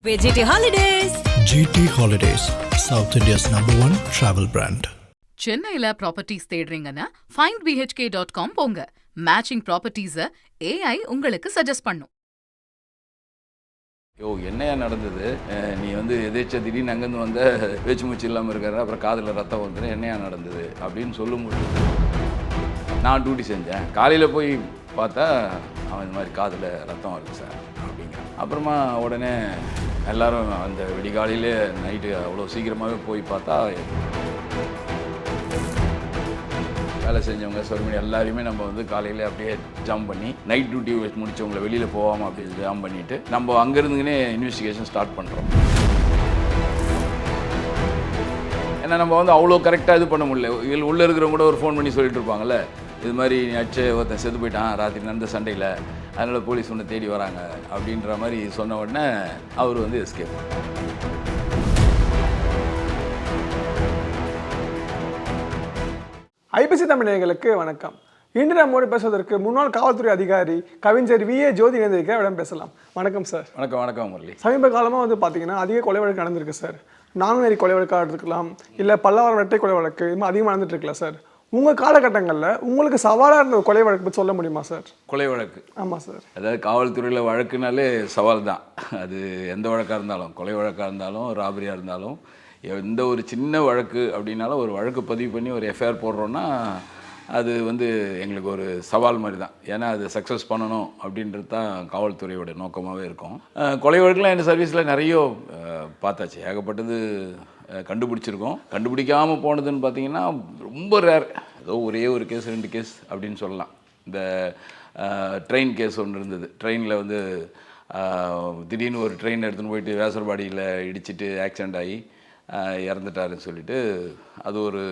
GT Holidays. GT Holidays, South India's #1 travel brand. சென்னையில properties தேடுறீங்கன்னா findbhk.com போங்க. Matching ப்ராப்பர்ட்டிஸை AI உங்களுக்கு suggest பண்ணும். என்னையா நடந்தது? நீ எதேச்சா திடீர்னு அங்கேருந்து வந்த பேச்சு மூச்சு இல்லாமல் இருக்காரு, அப்புறம் காதில் ரத்தம் வந்துடும், என்னையா நடந்தது அப்படின்னு சொல்லும்போது நான் டியூட்டி செஞ்சேன். காலையில் போய் பார்த்தா அவன் இந்த மாதிரி காதில் ரத்தம் வருது சார் அப்படிங்கிறான். அப்புறமா உடனே எல்லோரும் அந்த விடிகாலையிலே நைட்டு அவ்வளோ சீக்கிரமாகவே போய் பார்த்தா வேலை செஞ்சவங்க சொல்ல எல்லாரையுமே நம்ம காலையில் அப்படியே ஜாம் பண்ணி நைட் டியூட்டி முடித்தவங்களை வெளியில் போகாமல் அப்படி ஜாம் பண்ணிவிட்டு நம்ம அங்கேருந்துங்கன்னே இன்வெஸ்டிகேஷன் ஸ்டார்ட் பண்ணுறோம். ஏன்னா நம்ம அவ்வளோ கரெக்டாக இது பண்ண முடியல. இதில் உள்ளே இருக்கிறவங்க கூட ஒரு ஃபோன் பண்ணி சொல்லிட்டு இருப்பாங்கள்ல, இது மாதிரி அச்சு ஒருத்தன் செத்து போயிட்டான் ராத்திரி நடந்த சண்டையில், அதனால் போலீஸ் ஒன்று தேடி வராங்க அப்படின்ற மாதிரி சொன்ன உடனே அவர் எஸ்கேப். ஐபிசி தமிழர்களுக்கு வணக்கம். இன்று நம்மோடு பேசுவதற்கு முன்னாள் காவல்துறை அதிகாரி கவிஞர் VA ஜோதி இணைந்திருக்கிற இடம் பேசலாம். வணக்கம் சார். வணக்கம். வணக்கம் முரளி. சமீப காலமாக பார்த்தீங்கன்னா அதிக கொலை வழக்கு நடந்திருக்கு சார். நாங்குநேரி கொலை வழக்காக இருக்கலாம், இல்லை பல்லவரம் வெட்டை கொலை வழக்கு, இது மாதிரி அதிகமாக நடந்துட்டு இருக்குல்ல சார். உங்கள் காலகட்டங்களில் உங்களுக்கு சவாலாக இருந்த கொலை வழக்கு பற்றி சொல்ல முடியுமா சார்? கொலை வழக்கு? ஆமாம் சார். அதாவது காவல்துறையில் வழக்குனாலே சவால் தான். அது எந்த வழக்காக இருந்தாலும், கொலை வழக்காக இருந்தாலும், ராபரியாக இருந்தாலும், எந்த ஒரு சின்ன வழக்கு அப்படின்னாலும் ஒரு வழக்கு பதிவு பண்ணி ஒரு எஃப்ஐஆர் போடுறோன்னா அது எங்களுக்கு ஒரு சவால் மாதிரி தான். ஏன்னா அது சக்ஸஸ் பண்ணணும் அப்படின்றது தான் காவல்துறையோட நோக்கமாகவே இருக்கும். கொலை வழக்குலாம் எங்கள் சர்வீஸில் நிறைய பார்த்தாச்சு, ஏகப்பட்டது கண்டுபிடிச்சிருக்கோம். கண்டுபிடிக்காமல் போனதுன்னு பார்த்தீங்கன்னா ரொம்ப ரேர். ஏதோ ஒரே ஒரு கேஸ் 2 கேஸ் அப்படின்னு சொல்லலாம். இந்த ட்ரெயின் கேஸ் ஒன்று இருந்தது. ட்ரெயினில் திடீர்னு ஒரு ட்ரெயின் எடுத்துன்னு போயிட்டு வேசர்பாடியில் இடிச்சிட்டு ஆக்சிடெண்ட் ஆகி இறந்துட்டாருன்னு சொல்லிட்டு அது ஒரு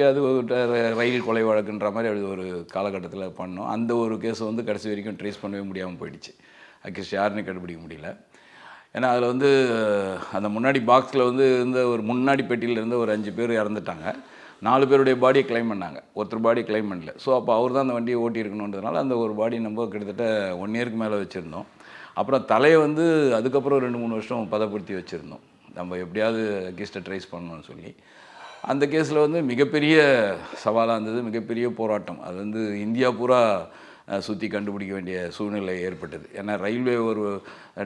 அது ரயில் கொலை வழக்குன்ற மாதிரி அது ஒரு காலகட்டத்தில் பண்ணோம். அந்த ஒரு கேஸை கடைசி வரைக்கும் ட்ரேஸ் பண்ணவே முடியாமல் போயிடுச்சு. அக்யூஸ்ட் யாருன்னு கண்டுபிடிக்க முடியல. ஏன்னா அதில் அந்த முன்னாடி பாக்ஸில் இருந்த ஒரு முன்னாடி பெட்டியில் இருந்த ஒரு 5 பேர் இறந்துட்டாங்க. 4 பேருடைய பாடியை கிளைம் பண்ணாங்க, ஒருத்தர் பாடி கிளைம் பண்ணல. ஸோ அப்போ அவர் தான் அந்த வண்டியை ஓட்டியிருக்கணுன்றதுனால அந்த ஒரு பாடி நம்ம கிட்டத்தட்ட 1 இயருக்கு மேலே வச்சுருந்தோம். அப்புறம் தலையை அதுக்கப்புறம் 2-3 வருஷம் பதப்படுத்தி வச்சுருந்தோம், நம்ம எப்படியாவது அகேன்ஸ்ட்டை ட்ரேஸ் பண்ணணும்னு சொல்லி. அந்த கேஸில் மிகப்பெரிய சவாலாக இருந்தது, மிகப்பெரிய போராட்டம். அது இந்தியா பூரா சுற்றி கண்டுபிடிக்க வேண்டிய சூழ்நிலை ஏற்பட்டது. ஏன்னா ரயில்வே ஒரு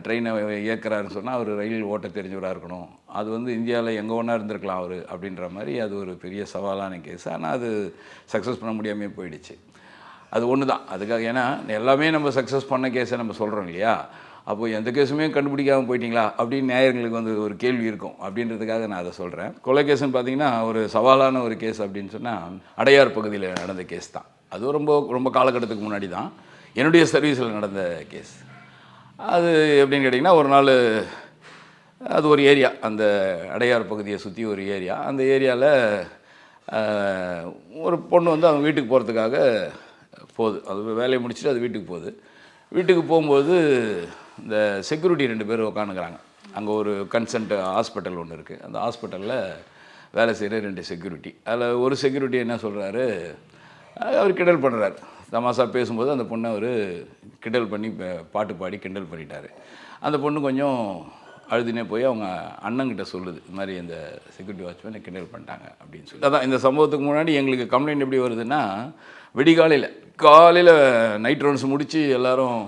ட்ரெயினை இயக்குறாருன்னு சொன்னால் அவர் ரயில் ஓட்ட தெரிஞ்சவராக இருக்கணும். அது இந்தியாவில் எங்கே ஒன்றா இருந்திருக்கலாம் அவர் அப்படின்ற மாதிரி அது ஒரு பெரிய சவாலான கேஸ். ஆனால் அது சக்ஸஸ் பண்ண முடியாமே போயிடுச்சு. அது ஒன்று தான் அதுக்காக. ஏன்னா எல்லாமே நம்ம சக்ஸஸ் பண்ண கேஸை நம்ம சொல்கிறோம் இல்லையா, அப்போது எந்த கேஸுமே கண்டுபிடிக்காமல் போயிட்டீங்களா அப்படின்னு நேயர்களுக்கு ஒரு கேள்வி இருக்கும். அப்படின்றதுக்காக நான் அதை சொல்கிறேன். கொலை கேஸுன்னு பார்த்தீங்கன்னா ஒரு சவாலான ஒரு கேஸ் அப்படின்னு சொன்னால் அடையார் பகுதியில் நடந்த கேஸ் தான். அது ரொம்ப ரொம்ப காலகட்டத்துக்கு முன்னாடி தான் என்னுடைய சர்வீஸில் நடந்த கேஸ். அது எப்படின்னு கேட்டிங்கன்னா, ஒரு நாள் அது ஒரு ஏரியா, அந்த அடையார் பகுதியை சுற்றி ஒரு ஏரியா. அந்த ஏரியாவில் ஒரு பொண்ணு அவங்க வீட்டுக்கு போகிறதுக்காக போகுது. அது வேலையை முடிச்சுட்டு அது வீட்டுக்கு போகுது. வீட்டுக்கு போகும்போது இந்த செக்யூரிட்டி 2 பேர் உட்காந்துக்கிறாங்க. அங்கே ஒரு கன்சன்ட் ஹாஸ்பிட்டல் ஒன்று இருக்குது. அந்த ஹாஸ்பிட்டலில் வேலை செய்கிற 2 செக்யூரிட்டி. அதில் ஒரு செக்யூரிட்டி என்ன சொல்கிறாரு, அவர் கிண்டல் பண்ணுறாரு. தமாஷா பேசும்போது அந்த பொண்ணை அவர் கிண்டல் பண்ணி பாட்டு பாடி கிண்டல் பண்ணிட்டார். அந்த பொண்ணு கொஞ்சம் அழுதுனே போய் அவங்க அண்ணங்கிட்ட சொல்லுது, இது மாதிரி இந்த செக்யூரிட்டி வாட்ச்மேனை கிண்டல் பண்ணிட்டாங்க அப்படின்னு சொல்லி. அதான் இந்த சம்பவத்துக்கு முன்னாடி எங்களுக்கு கம்ப்ளைண்ட் எப்படி வருதுன்னா, காலையில் நைட் ரவுண்ட்ஸ் முடித்து எல்லோரும்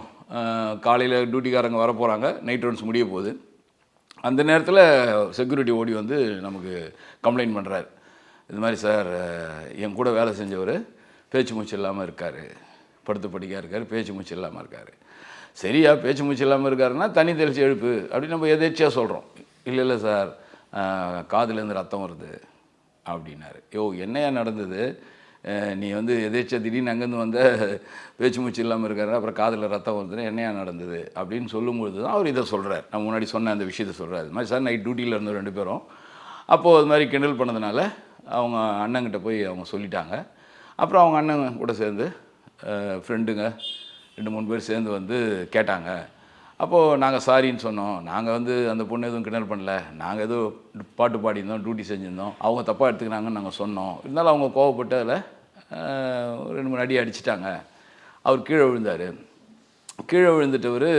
காலையில் டியூட்டிக்காரங்க வர போகிறாங்க, நைட் ரவுண்ட்ஸ் முடிய போகுது. அந்த நேரத்தில் செக்யூரிட்டி ஓடி நமக்கு கம்ப்ளைண்ட் பண்ணுறாரு, இது மாதிரி சார் என் கூட வேலை செஞ்சவர் பேச்சு மூச்சு இல்லாமல் இருக்கார், படுத்து படிக்காக இருக்கார், பேச்சு மூச்சு இல்லாமல் இருக்கார். சரியா, பேச்சு மூச்சு இல்லாமல் இருக்காருன்னா தண்ணி தெளித்து எழுப்பு அப்படின்னு நம்ம எதேச்சியாக சொல்கிறோம். இல்லை சார் காதுலேருந்து ரத்தம் வருது அப்படின்னாரு. என்னையா நடந்தது? நீ எதேச்சா திடீர்னு அங்கேருந்து வந்த பேச்சு மூச்சு இல்லாமல் இருக்காரு, அப்புறம் காதில் ரத்தம் வருதுன்னு என்னையா நடந்தது அப்படின்னு சொல்லும்பொழுது தான் அவர் இதை சொல்கிறார். நான் முன்னாடி சொன்ன அந்த விஷயத்தை சொல்கிறார். இது மாதிரி சார் நைட் டியூட்டியில் இருந்தோம் 2 பேரும். அப்போது அது மாதிரி கிண்டல் பண்ணதுனால அவங்க அண்ணங்கிட்ட போய் அவங்க சொல்லிட்டாங்க. அப்புறம் அவங்க அண்ணன் கூட சேர்ந்து ஃப்ரெண்டுங்க 2-3 பேர் சேர்ந்து கேட்டாங்க. அப்போது நாங்கள் சாரின்னு சொன்னோம். நாங்கள் அந்த பொண்ணு எதுவும் கிண்டல் பண்ணல, நாங்கள் ஏதோ பாட்டு பாடியிருந்தோம், டியூட்டி செஞ்சுருந்தோம், அவங்க தப்பாக எடுத்துக்கினாங்கன்னு நாங்கள் சொன்னோம். இருந்தாலும் அவங்க கோவப்பட்டு அதில் 2-3 அடி அடிச்சிட்டாங்க. அவர் கீழே விழுந்தார். கீழே விழுந்துட்டவர்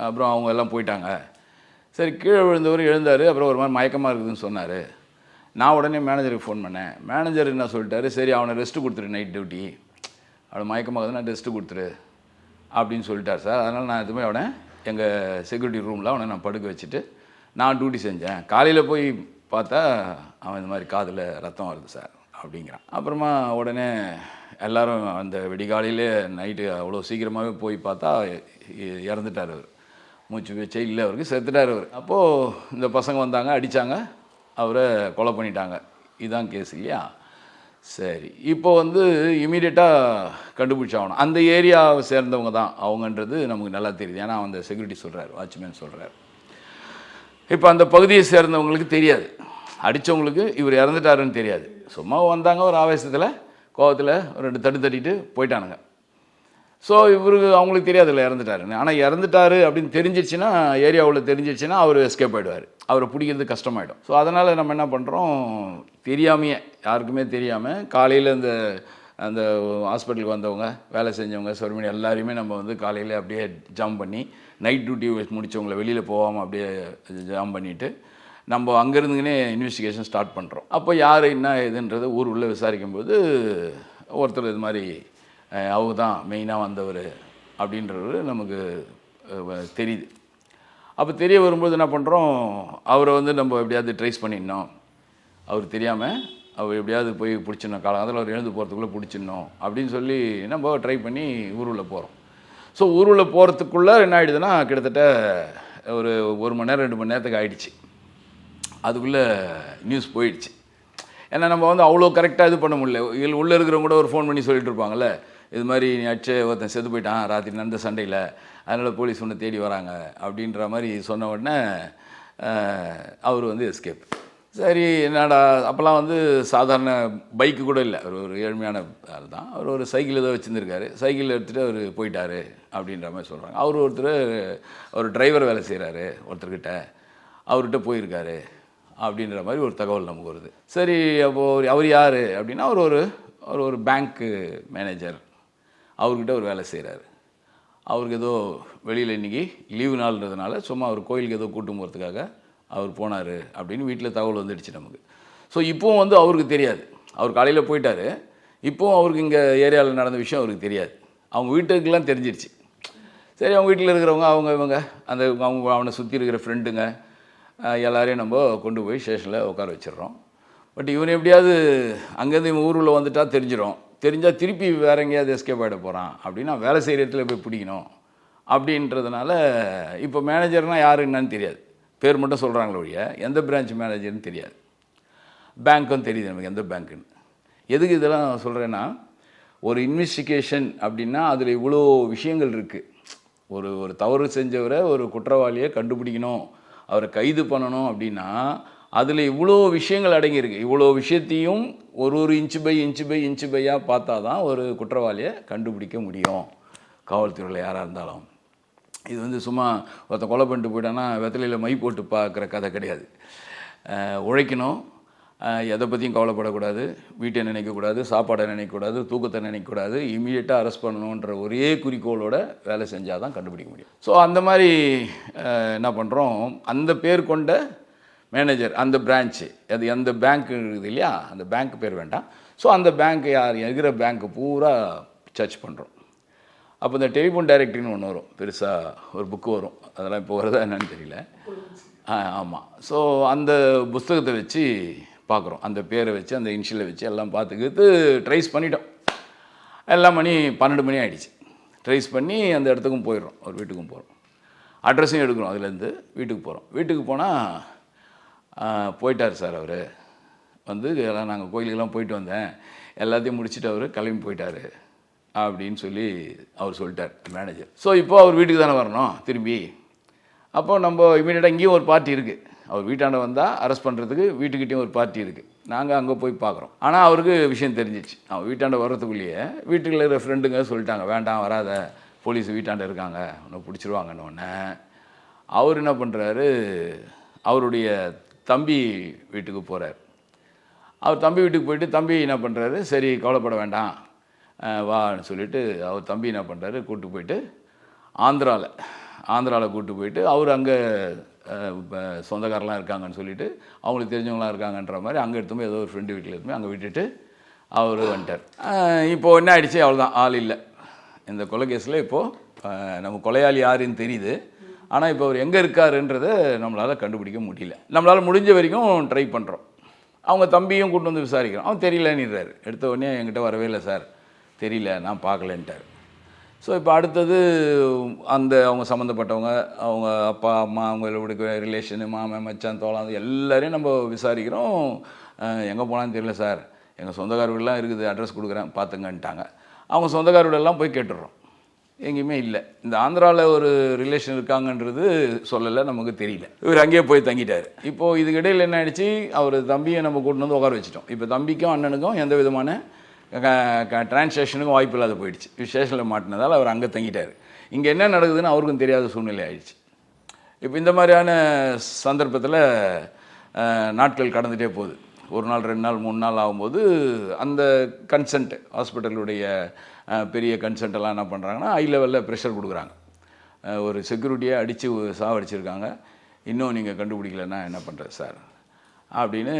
அப்புறம் அவங்க எல்லாம் போயிட்டாங்க. சரி, கீழே விழுந்தவர் எழுந்தார். அப்புறம் ஒரு மாதிரி மயக்கமாக இருக்குதுன்னு சொன்னார். நான் உடனே மேனேஜருக்கு ஃபோன் பண்ணேன். மேனேஜர் என்ன சொல்லிட்டாரு, சரி அவனை ரெஸ்ட்டு கொடுத்துரு, நைட் டியூட்டி, அவனை மயக்கமாகுதுன்னா ரெஸ்ட்டு கொடுத்துரு அப்படின்னு சொல்லிட்டார் சார். அதனால் நான் எதுவுமே அவனை எங்கள் செக்யூரிட்டி ரூமில் அவனை நான் படுக்க வச்சுட்டு நான் டியூட்டி செஞ்சேன். காலையில் போய் பார்த்தா அவன் இந்த மாதிரி காதில் ரத்தம் வருது சார் அப்படிங்கிறான். அப்புறமா உடனே எல்லோரும் அந்த விடிகாலையிலே நைட்டு அவ்வளோ சீக்கிரமாகவே போய் பார்த்தா இறந்துட்டார் அவர். மூச்சு பேச்சே இல்லை, அவருக்கு செத்துட்டார் அவர். அப்போது இந்த பசங்க வந்தாங்க, அடித்தாங்க, அவரை கொலை பண்ணிட்டாங்க. இதுதான் கேஸ் இல்லையா? சரி, இப்போ வந்து இமீடியட்டாக கண்டுபிடிச்சாகணும். அந்த ஏரியாவை சேர்ந்தவங்க தான் அவங்கன்றது நமக்கு நல்லா தெரியுது. ஏன்னா அந்த செக்யூரிட்டி சொல்கிறார், வாட்ச்மேன் சொல்கிறார். இப்போ அந்த பகுதியை சேர்ந்தவங்களுக்கு தெரியாது, அடித்தவங்களுக்கு இவர் இறந்துட்டாருன்னு தெரியாது. சும்மா வந்தாங்க, ஒரு ஆவேசத்தில் கோவத்தில் ஒரு 2 தட்டு தட்டிட்டு போயிட்டானுங்க. ஸோ இவருக்கு அவங்களுக்கு தெரியாதுல்ல இறந்துட்டாருன்னு. ஆனால் இறந்துட்டாரு அப்படின்னு தெரிஞ்சிருச்சுன்னா, ஏரியாவில் தெரிஞ்சிருச்சுன்னா அவர் எஸ்கேப் ஆகிடுவார். அவரை பிடிக்கிறது கஷ்டமாயிடும். ஸோ அதனால் நம்ம என்ன பண்ணுறோம், தெரியாமையே, யாருக்குமே தெரியாமல் காலையில் அந்த ஹாஸ்பிட்டலுக்கு வந்தவங்க, வேலை செஞ்சவங்க, சர்வீன் எல்லாரையுமே நம்ம வந்து காலையில் அப்படியே ஜாம் பண்ணி, நைட் டியூட்டி முடித்தவங்கள வெளியில் போகாமல் அப்படியே ஜாம் பண்ணிவிட்டு நம்ம அங்கேருந்துங்கன்னே இன்வெஸ்டிகேஷன் ஸ்டார்ட் பண்ணுறோம். அப்போ யார் என்ன இதுன்றது ஊர் உள்ளே விசாரிக்கும்போது ஒருத்தர் இது மாதிரி அவங்க தான் மெயினாக வந்தவர் அப்படின்றது நமக்கு தெரியுது. அப்போ தெரிய வரும்போது என்ன பண்ணுறோம், அவரை வந்து நம்ம எப்படியாவது ட்ரேஸ் பண்ணிடணும், அவர் தெரியாமல் அவர் எப்படியாவது போய் பிடிச்சிடணும், காலத்தில் அவர் எழுந்து போகிறதுக்குள்ளே பிடிச்சிடணும் அப்படின்னு சொல்லி நம்ம ட்ரை பண்ணி ஊருவில் போகிறோம். ஸோ ஊருவில் போகிறதுக்குள்ளே என்ன ஆகிடுதுன்னா, கிட்டத்தட்ட ஒரு 1 மணி நேரம் 2 மணி நேரத்துக்கு ஆகிடுச்சு. அதுக்குள்ளே நியூஸ் போயிடுச்சு. ஏன்னா நம்ம வந்து அவ்வளோ கரெக்டாக இது பண்ண முடியல. உள்ளே இருக்கிறவங்க கூட ஒரு ஃபோன் பண்ணி சொல்லிட்டு இருப்பாங்கள்ல, இது மாதிரி நீ அடிச்சு ஒருத்தன் செத்து போயிட்டான் ராத்திரி நடந்த சண்டையில், அதனால் போலீஸ் ஒன்று தேடி வராங்க அப்படின்ற மாதிரி சொன்ன உடனே அவர் வந்து எஸ்கேப். சரி, என்னடா அப்போல்லாம் வந்து சாதாரண பைக்கு கூட இல்லை, ஒரு ஏழ்மையான ஆள் தான். அவர் ஒரு சைக்கிள் ஏதோ வச்சுருந்துருக்காரு, சைக்கிள் எடுத்துகிட்டு அவர் போயிட்டார் அப்படின்ற மாதிரி சொல்கிறாங்க. அவர் ஒரு டிரைவர் வேலை செய்கிறாரு ஒருத்தர்கிட்ட, அவர்கிட்ட போயிருக்காரு அப்படின்ற மாதிரி ஒரு தகவல் நமக்கு வருது. சரி, அப்போது அவர் யார் அப்படின்னா, அவர் ஒரு பேங்க்கு மேனேஜர், அவர்கிட்ட ஒரு வேலை செய்கிறாரு. அவருக்கு ஏதோ வெளியில் இன்றைக்கி லீவு நாள்ன்றதுனால சும்மா அவர் கோயிலுக்கு ஏதோ கூட்டும் போகிறதுக்காக அவர் போனார் அப்படின்னு வீட்டில் தகவல் வந்துடுச்சு நமக்கு. ஸோ இப்போவும் வந்து அவருக்கு தெரியாது, அவர் காலையில் போயிட்டார். இப்போவும் அவருக்கு இங்கே ஏரியாவில் நடந்த விஷயம் அவருக்கு தெரியாது. அவங்க வீட்டுக்கெல்லாம் தெரிஞ்சிருச்சு. சரி, அவங்க வீட்டில் இருக்கிறவங்க இவங்க அவனை சுற்றி இருக்கிற ஃப்ரெண்டுங்க எல்லாரையும் நம்ம கொண்டு போய் ஸ்டேஷனில் உட்கார வச்சிடுறோம். பட் இவன் எப்படியாவது அங்கேருந்து இவன் ஊரில் வந்துட்டால் தெரிஞ்சால் திருப்பி வேறு எங்கேயாவது எஸ்கேப் ஆகிட போகிறான் அப்படின்னா வேலை செய்கிற இடத்துல போய் பிடிக்கணும் அப்படின்றதுனால இப்போ மேனேஜர்னால் யார் என்னன்னு தெரியாது, பேர் மட்டும் சொல்கிறாங்களே ஒழிய எந்த பிரான்ச் மேனேஜர்னு தெரியாது. பேங்க்கும் தெரியுது நமக்கு எந்த பேங்க்குன்னு. எதுக்கு இதெல்லாம் சொல்கிறேன்னா, ஒரு இன்வெஸ்டிகேஷன் அப்படின்னா அதில் இவ்வளோ விஷயங்கள் இருக்குது. ஒரு தவறு செஞ்சவரை, ஒரு குற்றவாளியை கண்டுபிடிக்கணும், அவரை கைது பண்ணணும் அப்படின்னா அதில் இவ்வளோ விஷயங்கள் அடங்கியிருக்கு. இவ்வளோ விஷயத்தையும் ஒரு இன்ச்சு பையாக பார்த்தா தான் ஒரு குற்றவாளியை கண்டுபிடிக்க முடியும், காவல்துறையில் யாராக இருந்தாலும். இது வந்து சும்மா ஒருத்தன் கொலை பண்ணிட்டு போயிட்டான்னா வெத்தலையில் மை போட்டு பார்க்குற கதை கிடையாது. உழைக்கணும், எதை பற்றியும் கவலைப்படக்கூடாது, வீட்டை நினைக்கக்கூடாது, சாப்பாடை நினைக்கக்கூடாது, தூக்கத்தை நினைக்கக்கூடாது, இமீடியட்டாக அரெஸ்ட் பண்ணணுன்ற ஒரே குறிக்கோளோட வேலை செஞ்சால் தான் கண்டுபிடிக்க முடியும். ஸோ அந்த மாதிரி என்ன பண்ணுறோம், அந்த பேர் கொண்ட மேனேஜர், அந்த பிரான்ச்சு, அது எந்த பேங்க் இருக்குது இல்லையா, அந்த பேங்க் பேர் வேண்டாம். ஸோ அந்த பேங்க் இருக்கிற பேங்க்கு பூரா சர்ச் பண்ணுறோம். அப்போ இந்த டெலிஃபோன் டைரக்டரின்னு ஒன்று வரும், பெருசாக ஒரு புக்கு வரும், அதெல்லாம் இப்போ வருதா என்னன்னு தெரியல. ஆமாம். ஸோ அந்த புஸ்தகத்தை வச்சு பார்க்குறோம், அந்த பேரை வச்சு அந்த இனிஷியலை வச்சு எல்லாம் பார்த்துக்கிட்டு ட்ரேஸ் பண்ணிட்டோம். எல்லாம் 12 மணி ஆகிடுச்சு. ட்ரேஸ் பண்ணி அந்த இடத்துக்கும் போயிடுறோம், ஒரு வீட்டுக்கும் போகிறோம், அட்ரஸையும் எடுக்கிறோம், அதுலேருந்து வீட்டுக்கு போகிறோம். வீட்டுக்கு போனால் போயிட்டார் சார், அவர் வந்து எல்லாம் நாங்கள் கோயிலுக்கெல்லாம் போயிட்டு வந்தேன், எல்லாத்தையும் முடிச்சுட்டு அவர் கிளம்பி போயிட்டார் அப்படின்னு சொல்லி அவர் சொல்லிட்டார் மேனேஜர். ஸோ இப்போது அவர் வீட்டுக்கு தானே வரணும் திரும்பி. அப்போ நம்ம இமீடியட்டாக இங்கேயும் ஒரு பார்ட்டி இருக்குது, அவர் வீட்டாண்ட வந்தால் அரெஸ்ட் பண்ணுறதுக்கு வீட்டுக்கிட்டேயும் ஒரு பார்ட்டி இருக்குது. நாங்கள் அங்கே போய் பார்க்குறோம். ஆனால் அவருக்கு விஷயம் தெரிஞ்சிச்சு. அவன் வீட்டாண்ட வர்றதுக்குள்ளேயே வீட்டில் இருக்கிற ஃப்ரெண்டுங்க சொல்லிட்டாங்க, வேண்டாம் வராத, போலீஸ் வீட்டாண்ட இருக்காங்க, உன்னை பிடிச்சிருவாங்கன்னொன்னே அவர் என்ன பண்ணுறாரு, அவருடைய தம்பி வீட்டுக்கு போகிறார். அவர் தம்பி வீட்டுக்கு போயிட்டு தம்பி என்ன பண்ணுறாரு, சரி கவலைப்பட வேண்டாம் வான்னு சொல்லிவிட்டு அவர் தம்பி என்ன பண்ணுறாரு, கூப்பிட்டு போயிட்டு ஆந்திராவில் கூப்பிட்டு போயிட்டு அவர் அங்கே இப்போ சொந்தக்காரெலாம் இருக்காங்கன்னு சொல்லிவிட்டு அவங்களுக்கு தெரிஞ்சவங்களாம் இருக்காங்கன்ற மாதிரி அங்கே எடுத்துமே ஏதோ ஒரு ஃப்ரெண்டு வீட்டில் எடுத்துமே அங்கே விட்டுட்டு அவர் வந்துட்டார். இப்போது என்ன ஆகிடுச்சு, அவ்வளோதான், ஆள் இல்லை இந்த கொலை கேஸில். இப்போது நம்ம கொலையாளி யாருன்னு தெரியுது, ஆனால் இப்போ அவர் எங்கே இருக்காருன்றதை நம்மளால் கண்டுபிடிக்க முடியல. நம்மளால் முடிஞ்ச வரைக்கும் ட்ரை பண்ணுறோம். அவங்க தம்பியும் கூட்டு வந்து விசாரிக்கிறோம். அவன் தெரியலன்னுறாரு. எடுத்த உடனே என்கிட்ட வரவே இல்லை சார், தெரியல, நான் பார்க்கலன்ட்டார். ஸோ இப்போ அடுத்தது அவங்க சம்மந்தப்பட்டவங்க, அவங்க அப்பா அம்மா, அவங்களோட ரிலேஷனு, மாமன், மச்சான், தோழம் எல்லோரையும் நம்ம விசாரிக்கிறோம். எங்கே போனான்னு தெரியல சார், எங்கள் சொந்தக்கார வீடெலாம் இருக்குது, அட்ரஸ் கொடுக்குறேன் பார்த்துங்கன்ட்டாங்க. அவங்க சொந்தக்கார வீடெல்லாம் போய் கேட்டுடுறோம், எங்கேயுமே இல்லை. இந்த ஆந்திராவில் ஒரு ரிலேஷன் இருக்காங்கன்றது சொல்லலை, நமக்கு தெரியல. இவர் அங்கேயே போய் தங்கிட்டார். இப்போது இதுக்கு இடையில் என்ன ஆகிடுச்சு, அவர் தம்பியை நம்ம கூட்டு வந்து உட்கார வச்சுட்டோம். இப்போ தம்பிக்கும் அண்ணனுக்கும் எந்த விதமான டிரான்ஸ்லேஷனுக்கும் வாய்ப்பு இல்லாத போயிடுச்சு. ஸ்டேஷனில் மாட்டினதால் அவர் அங்கே தங்கிட்டார். இங்கே என்ன நடக்குதுன்னு அவருக்கும் தெரியாத சூழ்நிலை ஆயிடுச்சு. இப்போ இந்த மாதிரியான சந்தர்ப்பத்தில் நாட்கள் கடந்துகிட்டே போகுது. 1 நாள் 2 நாள் 3 நாள் ஆகும்போது அந்த கன்சென்ட், ஹாஸ்பிட்டலுடைய பெரிய கன்சென்ட்டெல்லாம் என்ன பண்ணுறாங்கன்னா ஹை லெவலில் ப்ரெஷர் கொடுக்குறாங்க. ஒரு செக்யூரிட்டியை அடித்து சாவடிச்சிருக்காங்க, இன்னும் நீங்கள் கண்டுபிடிக்கலன்னா என்ன பண்ணுறது சார் அப்படின்னு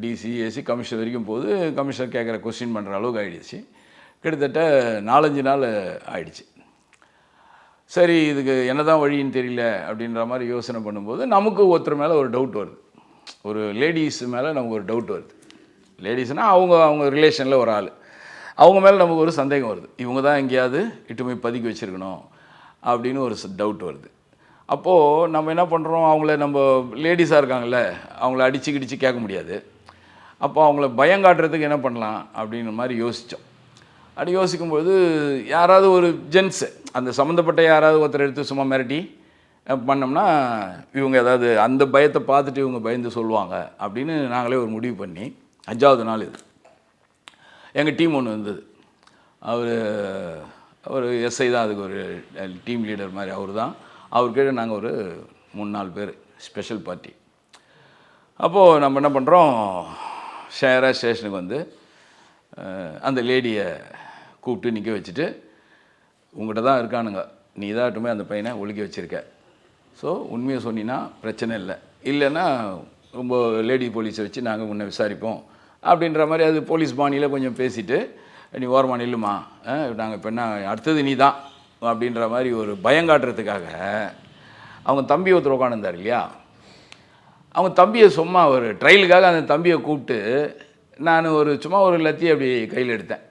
டிசி, ஏசி, கமிஷனர் வரைக்கும் போது கமிஷனர் கேட்குற கொஸ்டின் பண்ணுற அளவுக்கு ஆகிடுச்சு. கிட்டத்தட்ட 4-5 நாள் ஆயிடுச்சு. சரி, இதுக்கு என்ன தான் வழின்னு தெரியல அப்படின்ற மாதிரி யோசனை பண்ணும்போது நமக்கு ஒருத்தர் மேலே ஒரு டவுட் வருது. ஒரு லேடிஸ் மேலே நமக்கு ஒரு டவுட் வருது. லேடிஸ்னால் அவங்க ரிலேஷனில் ஒரு ஆள், அவங்க மேலே நமக்கு ஒரு சந்தேகம் வருது. இவங்க தான் எங்கேயாவது இட்டு போய் பதுக்கி வச்சுருக்கணும் அப்படின்னு ஒரு டவுட் வருது. அப்போது நம்ம என்ன பண்ணுறோம், அவங்கள நம்ம லேடிஸாக இருக்காங்கல்ல, அவங்கள அடித்து கிடிச்சு கேட்க முடியாது. அப்போ அவங்கள பயங்காட்டுறதுக்கு என்ன பண்ணலாம் அப்படின்ற மாதிரி யோசித்தோம். அப்படி யோசிக்கும்போது யாராவது ஒரு ஜென்ஸு, அந்த சம்மந்தப்பட்ட யாராவது ஒருத்தர் எடுத்து சும்மா மிரட்டி பண்ணோம்னா இவங்க ஏதாவது அந்த பயத்தை பார்த்துட்டு இவங்க பயந்து சொல்லுவாங்க அப்படின்னு நாங்களே ஒரு முடிவு பண்ணி 5வது நாள் இது எங்கள் டீம் ஒன்று இருந்தது. அவர் எஸ்ஐ தான், அதுக்கு ஒரு டீம் லீடர் மாதிரி அவர் தான். அவர் கீழே நாங்கள் ஒரு 3-4 பேர் ஸ்பெஷல் பார்ட்டி. அப்போது நம்ம என்ன பண்ணுறோம், ஷேராக ஸ்டேஷனுக்கு வந்து அந்த லேடியை கூப்பிட்டு நிற்க வச்சுட்டு, உங்கள்கிட்ட தான் இருக்கானுங்க, நீ தாட்டுமே அந்த பையனை ஒழுக்கி வச்சுருக்க, ஸோ உண்மையை சொன்னீங்கன்னா பிரச்சனை இல்லை, இல்லைன்னா ரொம்ப லேடி போலீஸை வச்சு நாங்கள் முன்னே விசாரிப்போம் அப்படின்ற மாதிரி அது போலீஸ் பாணியில் கொஞ்சம் பேசிவிட்டு, நீ ஓரமாக நில்லுமா, நாங்கள் இப்போ என்ன அடுத்தது நீ தான் அப்படின்ற மாதிரி ஒரு பயங்காட்டுறதுக்காக அவங்க தம்பி ஒருத்தர் உட்காந்துருந்தார் இல்லையா, அவங்க தம்பியை சும்மா ஒரு ட்ரையலுக்காக அந்த தம்பியை கூப்பிட்டு நான் சும்மா ஒரு லத்தியை அப்படி கையில் எடுத்தேன்.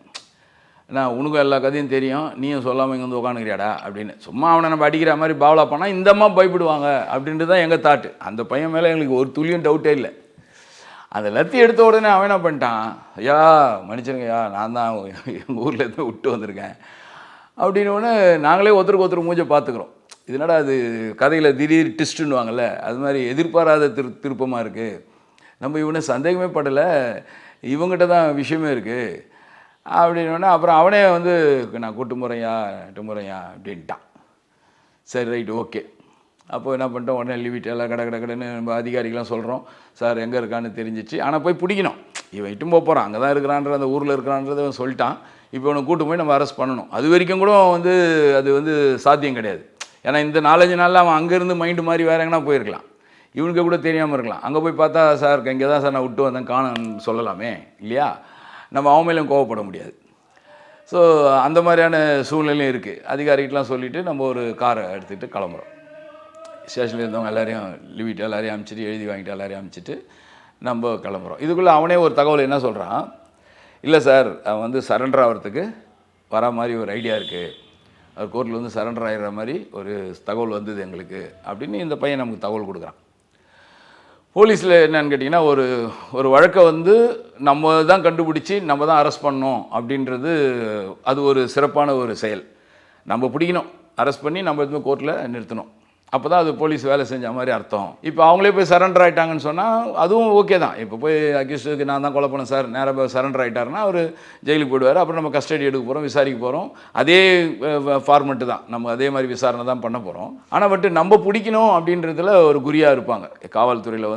நான் உனக்கும் எல்லா கதையும் தெரியும், நீயும் சொல்லாமல் இங்கே வந்து உட்காந்துக்கிறியாடா அப்படின்னு சும்மா அவனை நம்ம அடிக்கிற மாதிரி பாவலா பண்ணால் இந்தம்மா பயப்படுவாங்க அப்படின்ட்டு தான் எங்கள் தாட்டு. அந்த பையன் மேலே எங்களுக்கு ஒரு துளியும் டவுட்டே இல்லை. அந்த லத்தி எடுத்த உடனே அவன் என்ன பண்ணிட்டான், ஐயா மன்னிச்சிருங்கய்யா, நான் தான் எங்கள் ஊரில் இருந்து விட்டு வந்திருக்கேன் அப்படின்னோடனே நாங்களே ஒருத்தருக்கு மூஞ்சை பார்த்துக்குறோம். இதனால அது கதையில் திடீர் ட்விஸ்ட்டுன்னுவாங்கள்ல, அது மாதிரி எதிர்பாராத திருப்பமாக இருக்குது. நம்ம இவனை சந்தேகமே படலை, இவங்ககிட்ட தான் விஷயமே இருக்குது அப்படின்னோடனே அப்புறம் அவனே வந்து நான் கூட்டு முறையா அப்படின்ட்டான். சரி ரைட் ஓகே. அப்போது என்ன பண்ணிட்டோம், உடனே லிவிட் எல்லாம் கடன்னு நம்ம அதிகாரிகளாம் சொல்கிறோம், சார் எங்கே இருக்கான்னு தெரிஞ்சிச்சு, ஆனால் போய் பிடிக்கணும், இவன் இட்டும் போகிறான், அங்கே தான் இருக்கிறான்ற, அந்த ஊரில் இருக்கிறான்றதை அவன் சொல்லிட்டான். இப்போ இவனை கூட்டு போய் நம்ம அரெஸ்ட் பண்ணணும். அது வரைக்கும் கூட அது சாத்தியம் கிடையாது. ஏன்னா இந்த 4-5 நாளில் அவன் அங்கேருந்து மைண்டு மாதிரி வேறு எங்கன்னா போயிருக்கலாம், இவனுக்கு கூட தெரியாமல் இருக்கலாம். அங்கே போய் பார்த்தா சார் இங்கே தான் சார் நான் விட்டு வந்தேன் காணன்னு சொல்லலாமே இல்லையா, நம்ம அவன் மேலும் கோவப்பட முடியாது. ஸோ அந்த மாதிரியான சூழ்நிலையும் இருக்குது. அதிகாரிகிட்டலாம் சொல்லிவிட்டு நம்ம ஒரு காரை எடுத்துகிட்டு கிளம்புறோம். ஸ்டேஷனில் இருந்தவங்க எல்லாரையும் லிவிட் எல்லாரையும் அனுப்பிச்சிட்டு எழுதி வாங்கிட்டு எல்லாரையும் அனுப்பிச்சிட்டு நம்ம கிளம்புறோம். இதுக்குள்ளே அவனே ஒரு தகவல் என்ன சொல்கிறான், இல்லை சார் அவன் சரண்டர் ஆகிறதுக்கு வரா மாதிரி ஒரு ஐடியா இருக்குது, அவர் கோர்ட்டில் சரண்டர் ஆகிற மாதிரி ஒரு தகவல் வந்தது எங்களுக்கு அப்படின்னு இந்த பையன் நமக்கு தகவல் கொடுக்குறான். போலீஸில் என்னன்னு கேட்டிங்கன்னா ஒரு வழக்கை நம்ம தான் கண்டுபிடிச்சி நம்ம தான் அரெஸ்ட் பண்ணோம் அப்படின்றது அது ஒரு சிறப்பான ஒரு செயல். நம்ம பிடிக்கணும், அரெஸ்ட் பண்ணி நம்ம எதுவுமே கோர்ட்டில் நிறுத்தணும், அப்போ தான் அது போலீஸ் வேலை செஞ்ச மாதிரி அர்த்தம். இப்போ அவங்களே போய் சரண்டர் ஆகிட்டாங்கன்னு சொன்னால் அதுவும் ஓகே தான். இப்போ போய் அக்யூஸ்டுக்கு நான் தான் கொலை பண்ணேன் சார், நேராக போய் சரண்டர் ஆகிட்டாருன்னா அவர் ஜெயிலுக்கு போயிடுவார். அப்புறம் நம்ம கஸ்டடி எடுக்க போகிறோம், விசாரிக்க போகிறோம், அதே ஃபார்மெட்டு தான், நம்ம அதே மாதிரி விசாரணை தான் பண்ண போகிறோம். ஆனால் நம்ம பிடிக்கணும் அப்படின்றதுல ஒரு குறியாக இருப்பாங்க காவல்துறையில்.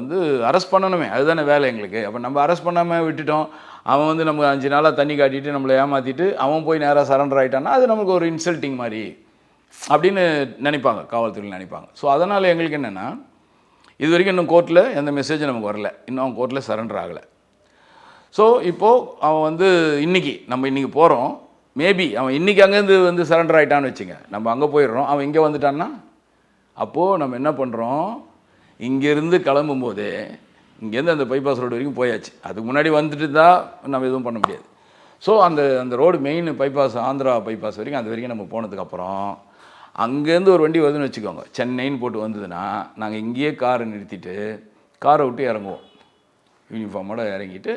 அரெஸ்ட் பண்ணணுமே, அதுதானே வேலை எங்களுக்கு. அப்போ நம்ம அரெஸ்ட் பண்ணாமல் விட்டுட்டோம், அவன் நம்ம 5 நாளாக தண்ணி காட்டிட்டு நம்மளை ஏமாற்றிட்டு அவன் போய் நேராக சரண்டர் ஆகிட்டான்னா அது நமக்கு ஒரு இன்சல்ட்டிங் மாதிரி அப்படின்னு நினைப்பாங்க, காவல்துறையில் நினைப்பாங்க. ஸோ அதனால் எங்களுக்கு என்னென்னா இது வரைக்கும் இன்னும் கோர்ட்டில் எந்த மெசேஜும் நமக்கு வரல, இன்னும் அவன் கோர்ட்டில் சரண்டர் ஆகலை. ஸோ இப்போது அவன் வந்து நம்ம இன்றைக்கி போகிறோம், மேபி அவன் இன்றைக்கி அங்கேருந்து வந்து சரண்டர் ஆகிட்டான்னு வச்சுங்க, நம்ம அங்கே போயிடுறோம், அவன் இங்கே வந்துட்டான்னா அப்போது நம்ம என்ன பண்ணுறோம், இங்கேருந்து கிளம்பும்போதே இங்கேருந்து அந்த பைபாஸ் ரோடு வரைக்கும் போயாச்சு. அதுக்கு முன்னாடி வந்துட்டு தான் நம்ம எதுவும் பண்ண முடியாது. ஸோ அந்த road main bypass, Andhra bypass வரைக்கும், அது வரைக்கும் நம்ம போனதுக்கப்புறம் அங்கேருந்து ஒரு வண்டி வருதுன்னு வச்சுக்கோங்க, சென்னைன்னு போட்டு வந்ததுன்னா நாங்கள் இங்கேயே காரை நிறுத்திட்டு காரை விட்டு இறங்குவோம். யூனிஃபார்மோடு இறங்கிட்டு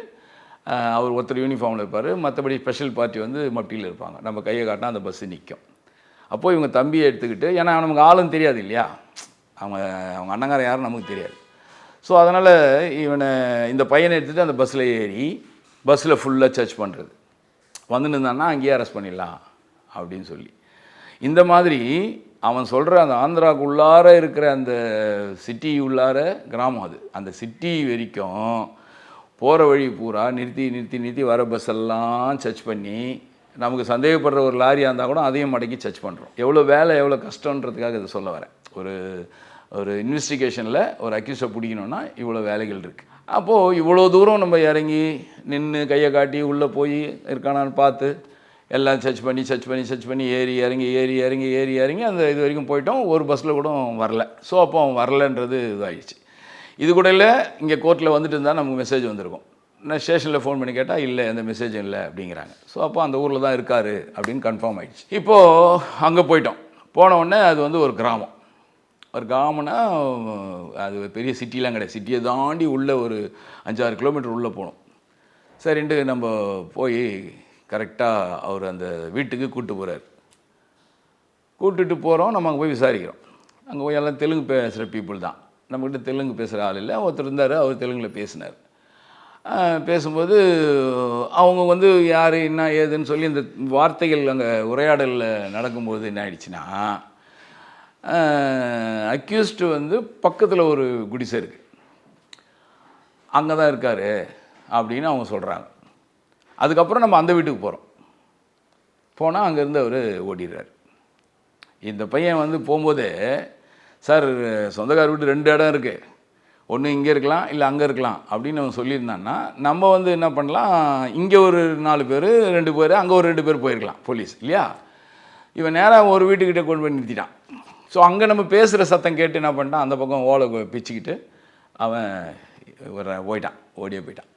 அவர் ஒருத்தர் யூனிஃபார்மில் இருப்பார், மற்றபடி ஸ்பெஷல் பார்ட்டி வந்து மப்டியில் இருப்பாங்க. நம்ம கையை காட்டினா அந்த பஸ்ஸு நிற்கும். அப்போது இவங்க தம்பியை எடுத்துக்கிட்டு, ஏன்னா நமக்கு ஆளும் தெரியாது இல்லையா, அவங்க அண்ணங்காரன் யாரும் நமக்கு தெரியாது. ஸோ அதனால் இந்த பையனை எடுத்துகிட்டு அந்த பஸ்ஸில் ஏறி பஸ்ஸில் ஃபுல்லாக சர்ச் பண்ணுறது, வந்துன்னு இருந்தான்னா அங்கேயே அரெஸ்ட் பண்ணிடலாம் அப்படின்னு சொல்லி. இந்த மாதிரி அவன் சொல்கிற அந்த ஆந்திராவுக்குள்ளார இருக்கிற அந்த சிட்டி உள்ளார கிராமம், அது அந்த சிட்டி வரைக்கும் போகிற வழி பூரா நிறுத்தி வர பஸ்ஸெல்லாம் சர்ச் பண்ணி, நமக்கு சந்தேகப்படுற ஒரு லாரியாக இருந்தால் கூட அதையும் மடக்கி சர்ச் பண்ணுறோம். எவ்வளோ வேலை, எவ்வளோ கஷ்டன்றதுக்காக இதை சொல்ல வரேன். ஒரு இன்வெஸ்டிகேஷனில் ஒரு அக்யூஸை பிடிக்கணுன்னா இவ்வளோ வேலைகள் இருக்குது. அப்போது இவ்வளோ தூரம் நம்ம இறங்கி நின்று கையை காட்டி உள்ளே போய் இருக்கானான்னு பார்த்து எல்லாம் சர்ச் பண்ணி ஏறி இறங்கி அந்த இது வரைக்கும் போயிட்டோம். ஒரு பஸ்ஸில் கூட வரல. ஸோ அப்போ அவன் வரலன்றது இதாகிடுச்சு. இது கூட இல்லை, இங்கே கோர்ட்டில் வந்துட்டு இருந்தால் நமக்கு மெசேஜ் வந்திருக்கும். நான் ஸ்டேஷனில் ஃபோன் பண்ணி கேட்டால் இல்லை, எந்த மெசேஜும் இல்லை அப்படிங்கிறாங்க. ஸோ அப்போ அந்த ஊரில் தான் இருக்கார் அப்படின்னு கன்ஃபார்ம் ஆகிடுச்சு. இப்போது அங்கே போயிட்டோம். போன உடனே அது வந்து ஒரு கிராமம்னா அது பெரிய சிட்டிலாம் கிடையாது. சிட்டியை தாண்டி உள்ளே ஒரு 5-6 கிலோமீட்டர் உள்ளே போகணும். சரின்ட்டு நம்ம போய் கரெக்டாக அவர் அந்த வீட்டுக்கு கூப்பிட்டுட்டு போகிறோம். நம்ம அங்கே போய் விசாரிக்கிறோம். அங்கே போய் எல்லாம் தெலுங்கு பேசுகிற பீப்புள் தான். நம்மக்கிட்ட தெலுங்கு பேசுகிற ஆள் இல்லை. ஒருத்தர் இருந்தார், அவர் தெலுங்கில் பேசினார். பேசும்போது அவங்க வந்து யார் என்ன ஏதுன்னு சொல்லி இந்த வார்த்தைகள் அங்கே உரையாடலில் நடக்கும்போது என்ன ஆயிடுச்சுன்னா, அக்யூஸ்டு வந்து பக்கத்தில் ஒரு குடிசை இருக்குது, அங்கே தான் இருக்கார் அப்படின்னு அவங்க சொல்கிறாங்க. அதுக்கப்புறம் நம்ம அந்த வீட்டுக்கு போனால் அங்கேருந்து அவர் ஓடிடுறார். இந்த பையன் வந்து போகும்போதே, சார் சொந்தக்கார வீட்டு 2 இடம் இருக்குது, ஒன்று இங்கே இருக்கலாம் இல்லை அங்கே இருக்கலாம் அப்படின்னு அவன் சொல்லியிருந்தான்னா, நம்ம வந்து என்ன பண்ணலாம், இங்கே ஒரு 4 பேர் 2 பேர், அங்கே ஒரு 2 பேர் போயிருக்கலாம் போலீஸ் இல்லையா. இவன் நேராக ஒரு வீட்டுக்கிட்ட கொண்டு போய் நிறுத்திட்டான். ஸோ அங்கே நம்ம பேசுகிற சத்தம் கேட்டு என்ன பண்ணிட்டான், அந்த பக்கம் ஓலை பிச்சுக்கிட்டு அவன் ஓடியே போயிட்டான்.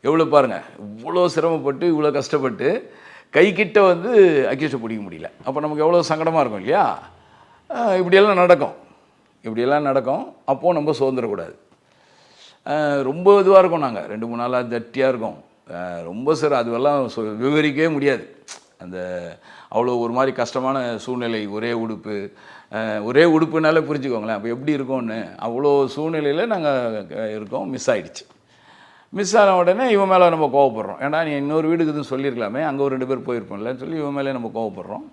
எவ்வளோ பாருங்கள், இவ்வளோ சிரமப்பட்டு இவ்வளோ கஷ்டப்பட்டு கைக்கிட்ட வந்து அக்யூஸ்டை பிடிக்க முடியல. அப்போ நமக்கு எவ்வளோ சங்கடமாக இருக்கும் இல்லையா. இப்படியெல்லாம் நடக்கும். அப்போது நம்ம சுதந்திரக்கூடாது. ரொம்ப இதுவாக இருக்கும். நாங்கள் 2-3 நாளாக தட்டியாக இருக்கும். ரொம்ப அதுவெல்லாம் விவரிக்கவே முடியாது. அந்த அவ்வளோ ஒரு மாதிரி கஷ்டமான சூழ்நிலை. ஒரே உடுப்புனாலே புரிஞ்சுக்கோங்களேன் அப்போ எப்படி இருக்கும்னு. அவ்வளோ சூழ்நிலையில் நாங்கள் இருக்கோம். மிஸ் ஆன உடனே இவன் மேலே நம்ம கோவப்படுறோம். ஏன்னா நீ இன்னொரு வீடுக்கு இதுன்னு சொல்லியிருக்கலாமே, அங்கே ஒரு 2 பேர் போயிருப்போம்லன்னு சொல்லி இவன் மேலே நம்ம கோவப்படுறோம்.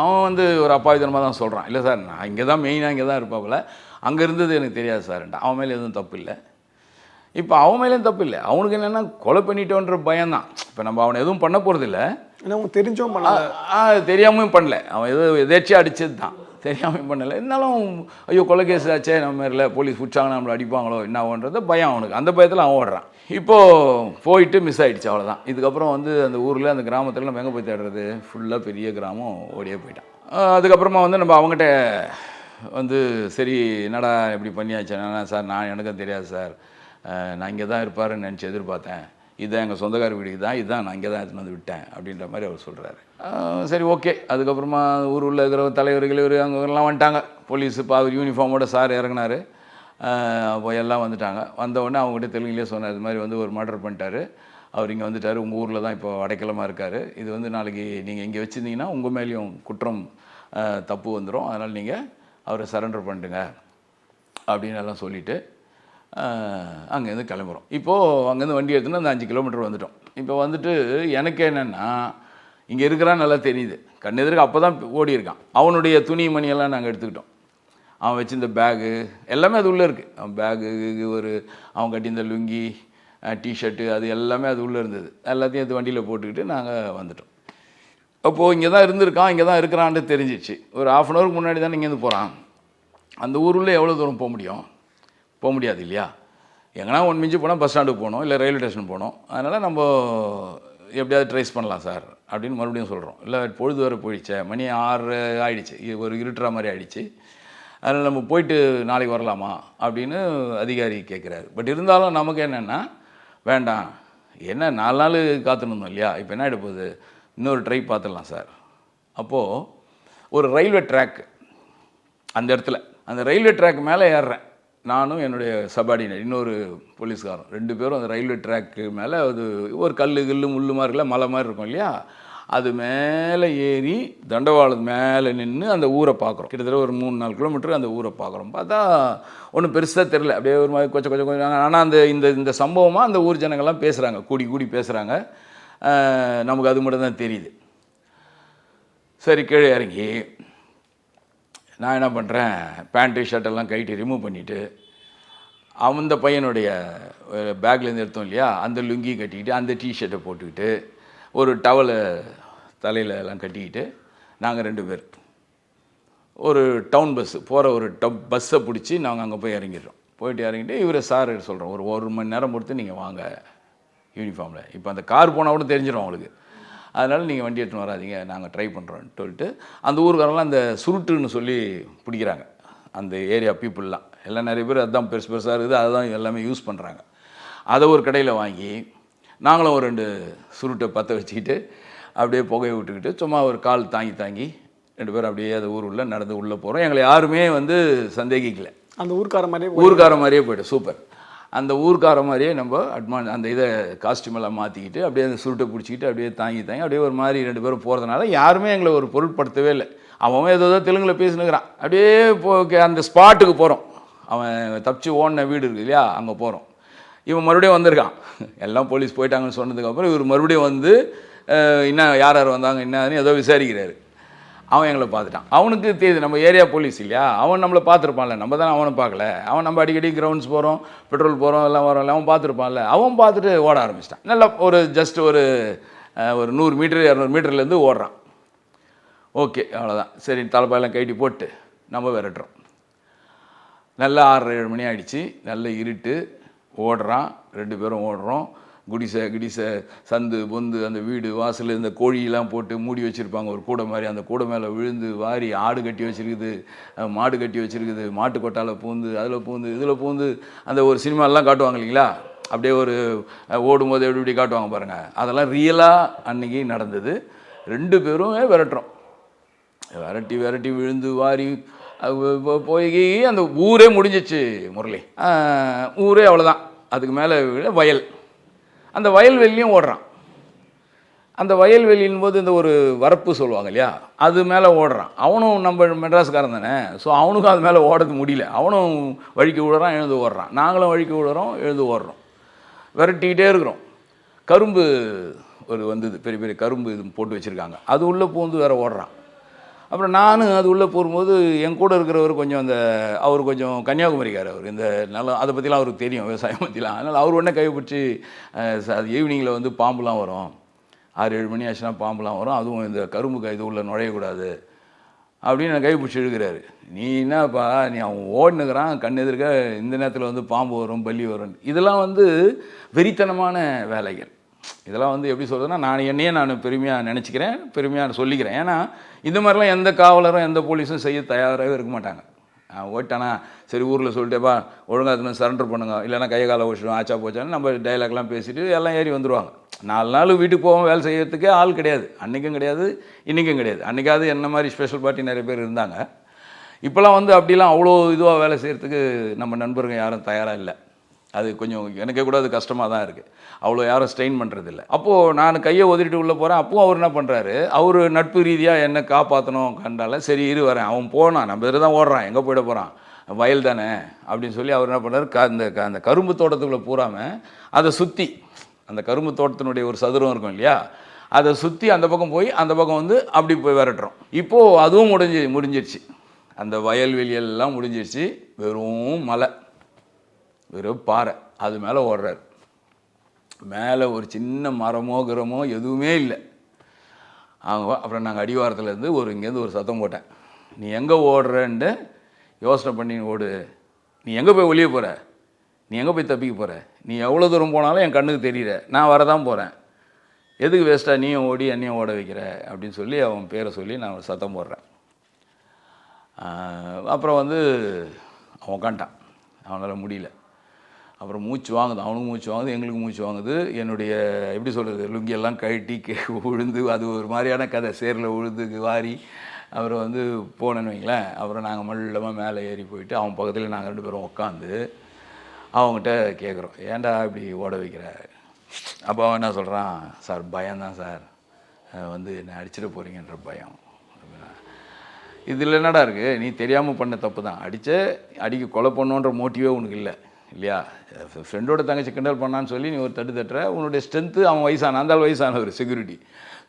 அவன் வந்து ஒரு அப்பாவித்தனமாக தான் சொல்கிறான், இல்லை சார் நான் இங்கே தான் மெயினாக இங்கே தான் இருப்பாப்புல, அங்கே இருந்தது எனக்கு தெரியாது சார்ன்ட்டு. அவன் மேலே எதுவும் தப்பு இல்லை. இப்போ அவன் மேலேயும் தப்பு இல்லை. அவனுக்கு என்னென்னா கொலை பண்ணிட்டோன்ற பயம்தான். இப்போ நம்ம அவனை எதுவும் பண்ண போகிறது இல்லை. அவன் தெரிஞ்சும் பண்ணல, தெரியாமையும் பண்ணல. அவன் எதேச்சியாக அடித்தது தான், தெரியாமல் பண்ணலை. இருந்தாலும் ஐயோ கொலை கேஸ் ஆச்சே, நம்ம மாதிரில போலீஸ் பிடிச்சாங்கன்னா நம்மளை அடிப்பாங்களோ என்ன ஆகுன்றது பயம் அவனுக்கு. அந்த பயத்தில் அவன் ஓடுறான். இப்போது போயிட்டு மிஸ் ஆகிடுச்சு, அவ்வளோதான். இதுக்கப்புறம் வந்து அந்த ஊரில் அந்த கிராமத்தில் நம்ம எங்கே போய் தேடுறது, ஃபுல்லாக பெரிய கிராமம், ஓடியே போயிட்டான். அதுக்கப்புறமா வந்து நம்ம அவங்ககிட்ட வந்து சரி என்னடா இப்படி பண்ணியாச்சு, சார் நான் எனக்கும் தெரியாது சார், நான் இங்கே தான் இருப்பாருன்னு நினச்சி எதிர்பார்த்தேன், இதுதான் எங்கள் சொந்தக்கார வீடுக்கு தான், இதுதான் நான் இங்கே தான் எடுத்துன்னு வந்து விட்டேன் அப்படின்ற மாதிரி அவர் சொல்கிறாரு. சரி ஓகே. அதுக்கப்புறமா ஊரில் இருக்கிற தலைவர்கள் அங்கெல்லாம் வந்துட்டாங்க. போலீஸு அவர் யூனிஃபார்மோட சார் இறங்கினார். அப்போ எல்லாம் வந்துட்டாங்க. வந்தவுடனே அவங்ககிட்ட தெலுங்குலேயே சொன்னார், இது மாதிரி வந்து ஒரு மர்டர் பண்ணிட்டாரு, அவர் இங்கே வந்துட்டார், உங்கள் ஊரில் தான் இப்போ அடைக்கலமாக இருக்கார், இது வந்து நாளைக்கு நீங்கள் இங்கே வச்சுருந்தீங்கன்னா உங்கள் மேலேயும் குற்றம் தப்பு வந்துடும், அதனால் நீங்கள் அவரை சரண்டர் பண்ணிட்டுங்க அப்படின்னு எல்லாம் சொல்லிவிட்டு அங்கேருந்து கிளம்புறோம். இப்போது அங்கேருந்து வண்டி எடுத்துன்னு அந்த 5 கிலோமீட்டர் வந்துட்டோம். இப்போ வந்துட்டு எனக்கு என்னென்னா, இங்கே இருக்கிறான்னு நல்லா தெரியுது, கண்ணெதிர்க்கு அப்போ தான் ஓடி இருக்கான். அவனுடைய துணி மணியெல்லாம் நாங்கள் எடுத்துக்கிட்டோம். அவன் வச்சிருந்த பேகு எல்லாமே அது உள்ளே இருக்குது. அவன் பேகு அவன் கட்டியிருந்த லுங்கி, டிஷர்ட்டு, அது எல்லாமே அது உள்ளே இருந்தது. எல்லாத்தையும் அது வண்டியில் போட்டுக்கிட்டு நாங்கள் வந்துட்டோம். அப்போது இங்கே தான் இருந்திருக்கான், இங்கே தான் இருக்கிறான்ட்டு தெரிஞ்சிச்சு. ஒரு 1/2 அன் ஹவருக்கு முன்னாடி தான் இங்கேருந்து போகிறான். அந்த ஊருள்ளே எவ்வளோ தூரம் போக முடியும்? போக முடியாது இல்லையா. எங்கன்னா ஒன்று மிஞ்சி போனால் பஸ் ஸ்டாண்டுக்கு போகணும், இல்லை ரயில்வே ஸ்டேஷன் போகணும். அதனால் நம்ம எப்படியாவது ட்ரேஸ் பண்ணலாம் சார் அப்படின்னு மறுபடியும் சொல்கிறோம். இல்லை பொழுது வரை போயிடுச்சே, மணி 6 ஆகிடுச்சு, ஒரு இருட்டுற மாதிரி ஆகிடுச்சு, அதனால் நம்ம போயிட்டு நாளைக்கு வரலாமா அப்படின்னு அதிகாரி கேட்குறாரு. பட் இருந்தாலும் நமக்கு என்னென்னா, வேண்டாம், என்ன 4 நாள் காத்துருந்தோம் இல்லையா, இப்போ என்ன ஆகிடப்போகுது, இன்னொரு ட்ரை பார்த்துடலாம் சார். அப்போது ஒரு ரயில்வே ட்ராக் அந்த இடத்துல, அந்த ரயில்வே ட்ராக் மேலே ஏறுறேன் நானும் என்னுடைய சபார்டினேட் இன்னொரு போலீஸ்காரன், 2 பேரும் அந்த ரயில்வே ட்ராக்கு மேலே அது ஒரு கல்லு முள்ளு மாதிரி இருக்குல்ல, மலை மாதிரி இருக்கும் இல்லையா, அது மேலே ஏறி தண்டவாளத்து மேலே நின்று அந்த ஊரை பார்க்குறோம். கிட்டத்தட்ட ஒரு 3-4 கிலோமீட்டர் அந்த ஊரை பார்க்குறோம். பார்த்தா ஒன்றும் பெருசாக தெரில, அப்படியே ஒரு மாதிரி கொஞ்சம். ஆனால் அந்த இந்த சம்பவமாக அந்த ஊர் ஜனங்கள்லாம் பேசுகிறாங்க, கூடி பேசுகிறாங்க. நமக்கு அது மட்டும் தான் தெரியுது. சரி, கீழே இறங்கி நான் என்ன பண்ணுறேன், பேண்ட்டு ஷர்ட்டெல்லாம் கைட்டு ரிமூவ் பண்ணிவிட்டு, அந்த பையனுடைய பேக்லேருந்து எடுத்தோம் இல்லையா, அந்த லுங்கி கட்டிக்கிட்டு, அந்த டிஷர்ட்டை போட்டுக்கிட்டு, ஒரு டவலை தலையில் எல்லாம் கட்டிக்கிட்டு, நாங்கள் 2 பேர் ஒரு டவுன் பஸ்ஸு போகிற ஒரு பஸ்ஸை பிடிச்சி நாங்கள் அங்கே போய் இறங்கிடுறோம். போயிட்டு இறங்கிட்டு இவரை சார் சொல்கிறோம், ஒரு மணி நேரம் பொறுத்து நீங்கள் வாங்க யூனிஃபார்மில். இப்போ அந்த கார் போனால் கூட தெரிஞ்சிடும் அவங்களுக்கு, அதனால் நீங்கள் வண்டி எடுத்துன்னு வராதிங்க, நாங்கள் ட்ரை பண்ணுறோன்னு சொல்லிட்டு அந்த ஊருக்காரெல்லாம் அந்த சுருட்டுன்னு சொல்லி பிடிக்கிறாங்க. அந்த ஏரியா பீப்புளெலாம் எல்லாம் நிறைய பேர் அதுதான் பெருசாக இருக்குது, அதுதான் எல்லாமே யூஸ் பண்ணுறாங்க. அதை ஒரு கடையில் வாங்கி நாங்களும் ஒரு 2 சுருட்டை பற்ற வச்சுக்கிட்டு அப்படியே புகையை விட்டுக்கிட்டு சும்மா ஒரு கால் தாங்கி 2 பேரும் அப்படியே அந்த ஊர் உள்ள நடந்து உள்ளே போகிறோம். எங்களை யாருமே வந்து சந்தேகிக்கல. அந்த ஊர்க்கார மாதிரியே போய்ட்டு சூப்பர், அந்த ஊர்க்கார மாதிரியே நம்ம அந்த இதை காஸ்டியூமெல்லாம் மாற்றிக்கிட்டு அப்படியே அந்த சுருட்டை பிடிச்சிக்கிட்டு அப்படியே தாங்கி அப்படியே ஒரு மாதிரி 2 பேரும் போகிறதுனால யாருமே எங்களை ஒரு பொருட்படுத்தவே இல்லை. அவன் ஏதோ தெலுங்கில் பேசினுக்கிறான். அப்படியே அந்த ஸ்பாட்டுக்கு போகிறோம். அவன் தப்பிச்சு ஓடின வீடு இருக்குது இல்லையா, அங்கே போகிறோம். இவன் மறுபடியும் வந்திருக்கான். எல்லாம் போலீஸ் போயிட்டாங்கன்னு சொன்னதுக்கப்புறம் இவர் மறுபடியும் வந்து இன்னும் யார் வந்தாங்க என்னன்னு ஏதோ விசாரிக்கிறாரு. அவன் எங்களை பார்த்துட்டான். அவனுக்கு தெரியுது நம்ம ஏரியா போலீஸ் இல்லையா, அவன் நம்மளை பார்த்துருப்பான்ல, நம்ம தானே அவனை பார்க்கல. அவன் நம்ம அடிக்கடி கிரவுண்ட்ஸ் போகிறோம், பெட்ரோல் போகிறோம், எல்லாம் வரோம்ல, அவன் பார்த்துருப்பான்ல. அவன் பார்த்துட்டு ஓட ஆரம்பிச்சிட்டான். நல்லா ஒரு ஜஸ்ட் ஒரு 100 மீட்டர் 200 மீட்டர்லேருந்து ஓடுறான். ஓகே, அவ்வளோதான். சரி, தலைப்பாயெல்லாம் கைட்டி போட்டு நம்ம விரட்டுறோம். நல்லா 6-7 மணி ஆகிடுச்சு, நல்ல இருட்டு, ஓடுறான். 2 பேரும் ஓடுறோம். குடிசை சந்து பொந்து அந்த வீடு வாசல் இந்த கோழியெல்லாம் போட்டு மூடி வச்சுருப்பாங்க ஒரு கூடை மாதிரி, அந்த கூடை மேலே விழுந்து வாரி ஆடு கட்டி வச்சுருக்குது, மாடு கட்டி வச்சுருக்குது, மாட்டு கொட்டால் பூந்து அதில் பூந்து இதில் பூந்து அந்த ஒரு சினிமாலெலாம் காட்டுவாங்க இல்லைங்களா, அப்படியே ஒரு ஓடும்போது எப்படி காட்டுவாங்க பாருங்கள், அதெல்லாம் ரியலாக அன்றைக்கி நடந்தது. 2 பேருமே விரட்டுறோம். விரட்டி விழுந்து வாரி போய் அந்த ஊரே முடிஞ்சிச்சு முரளி. ஊரே அவ்வளோதான். அதுக்கு மேலே வயல், அந்த வயல்வெளியும் ஓடுறான். அந்த வயல்வெளியின் போது இந்த ஒரு வரப்பு சொல்லுவாங்க இல்லையா, அது மேலே ஓடுறான். அவனும் நம்ம மெட்ராஸ்காரன் தானே, ஸோ அவனுக்கும் அது மேலே ஓடுறது முடியல. அவனும் வழிக்கு விடுறான், எழுந்து ஓடுறான். நாங்களும் வழிக்கு விடுறோம், எழுந்து ஓடுறோம். விரட்டிக்கிட்டே இருக்கிறோம். கரும்பு ஒரு வந்தது, பெரிய பெரிய கரும்பு இது போட்டு வச்சுருக்காங்க, அது உள்ளே பூந்து வேறு ஓடுறான். அப்புறம் நான் அது உள்ளே போகும்போது என் கூட இருக்கிறவர் கொஞ்சம் அவர் கொஞ்சம் கன்னியாகுமரிக்கார். அவர் இந்த நல்லா அதை பற்றிலாம் அவருக்கு தெரியும், விவசாயம் பற்றிலாம். அதனால் அவர் உடனே கைப்பிடிச்சி, ஈவினிங்கில் வந்து பாம்புலாம் வரும், 6-7 மணி ஆச்சுன்னா பாம்புலாம் வரும், அதுவும் இந்த கரும்பு இது உள்ளே நுழையக்கூடாது அப்படின்னு நான் கைப்பிடிச்சி எழுதுகிறாரு. நீ என்னப்பா, நீ அவன் ஓடினுக்கிறான், கண் எதிர்க்க இந்த நேரத்தில் வந்து பாம்பு வரும், பல்லி வரும். இதெல்லாம் வந்து வெறித்தனமான வேலைகள். இதெல்லாம் வந்து எப்படி சொல்கிறதுனா, என்னையே நான் பெருமையாக நினச்சிக்கிறேன், பெருமையாக சொல்லிக்கிறேன். ஏன்னா இந்த மாதிரிலாம் எந்த காவலரும் எந்த போலீஸும் செய்ய தயாராகவே இருக்க மாட்டாங்க. ஓட்டானா சரி, ஊரில் சொல்லிட்டேப்பா ஒழுங்காக அதுமாதிரி சரண்டர் பண்ணுங்க, இல்லைனா கையை காலை ஓடிச்சிடும், ஆச்சா போச்சான்னு நம்ம டைலாக்லாம் பேசிட்டு எல்லாம் ஏறி வந்துடுவாங்க. 4 நாள் வீட்டுக்கு போவோம், வேலை செய்யறதுக்கே ஆள் கிடையாது. அன்றைக்கும் கிடையாது, இன்றைக்கும் கிடையாது. அன்றைக்காவது என்ன மாதிரி ஸ்பெஷல் பார்ட்டி நிறைய பேர் இருந்தாங்க. இப்போலாம் வந்து அப்படிலாம் அவ்வளோ இதுவாக வேலை செய்கிறதுக்கு நம்ம நண்பர்கள் யாரும் தயாராக இல்லை. அது கொஞ்சம் எனக்கே கூட அது கஷ்டமாக தான் இருக்குது. அவ்வளோ யாரும் ஸ்ட்ரெயின் பண்ணுறதில்ல. அப்போது நான் கையை ஒதுக்கிட்டு உள்ளே போகிறேன். அப்போவும் அவர் என்ன பண்ணுறாரு, அவர் நட்பு ரீதியாக என்ன காப்பாற்றணும் கண்டால, சரி இரு வரேன். அவன் போனான், நம்ம இதில் தான் ஓடுறான், எங்கே போயிட போகிறான், வயல் தானே அப்படின்னு சொல்லி அவர் என்ன பண்ணார், அந்த கரும்பு தோட்டத்துக்குள்ளே பூராமல் அதை சுற்றி, அந்த கரும்பு தோட்டத்தினுடைய ஒரு சதுரம் இருக்கும் இல்லையா, அதை சுற்றி அந்த பக்கம் போய் அந்த பக்கம் வந்து அப்படி போய் விரட்டுறோம். இப்போது அதுவும் முடிஞ்சிருச்சு. அந்த வயல்வெளியெல்லாம் முடிஞ்சிருச்சு. வெறும் மலை, வெறும் பாறை, அது மேலே ஓடுறாரு. மேலே ஒரு சின்ன மரமோ கிரமோ எதுவுமே இல்லை. அப்புறம் நாங்கள் அடிவாரத்துலேருந்து இங்கேருந்து ஒரு சத்தம் போட்டேன், நீ எங்கே ஓடுறேன்ட்டு யோசனை பண்ணி ஓடு, நீ எங்கே போய் வெளியே போகிற, நீ எங்கே போய் தப்பிக்க போகிற, நீ எவ்வளோ தூரம் போனாலும் என் கண்ணுக்கு தெரியல, நான் வரதான் போகிறேன், எதுக்கு வேஸ்ட்டாக நீயும் ஓடி என்னையும் ஓட வைக்கிற அப்படின்னு சொல்லி அவன் பேரை சொல்லி நான் ஒரு சத்தம் போடுறேன். அப்புறம் வந்து அவன் உக்காண்டான், அவனால் முடியல. அப்புறம் மூச்சு வாங்குது, அவனுக்கு மூச்சு வாங்குது, எங்களுக்கு மூச்சு வாங்குது. என்னுடைய எப்படி சொல்கிறது, லுங்கியெல்லாம் கழட்டி விழுந்து, அது ஒரு மாதிரியான கதை, சேரில் விழுந்து வாரி அப்புறம் வந்து போனேன்னு வைங்களேன். அப்புறம் நாங்கள் மெல்லமாக மேலே ஏறி போயிட்டு அவன் பக்கத்தில் நாங்கள் 2 பேரும் உட்காந்து அவங்ககிட்ட கேட்குறோம், ஏன்டா இப்படி ஓட வைக்கிற. அப்போ அவன் என்ன சொல்கிறான், சார் பயம்தான் சார், வந்து என்னை அடிச்சிட போகிறீங்கன்ற பயம். இதில் என்னடா இருக்குது, நீ தெரியாமல் பண்ண தப்பு தான், அடிக்க கொலை பண்ணுன்ற மோட்டிவே உனக்கு இல்லை இல்லையா. ஃப்ரெண்டோட தங்கச்சி கிண்டல் பண்ணான்னு சொல்லி நீ ஒரு தட்டுற, உன்னுடைய ஸ்ட்ரென்த்து, அவன் வயசான அந்த வயசான ஒரு செக்யூரிட்டி.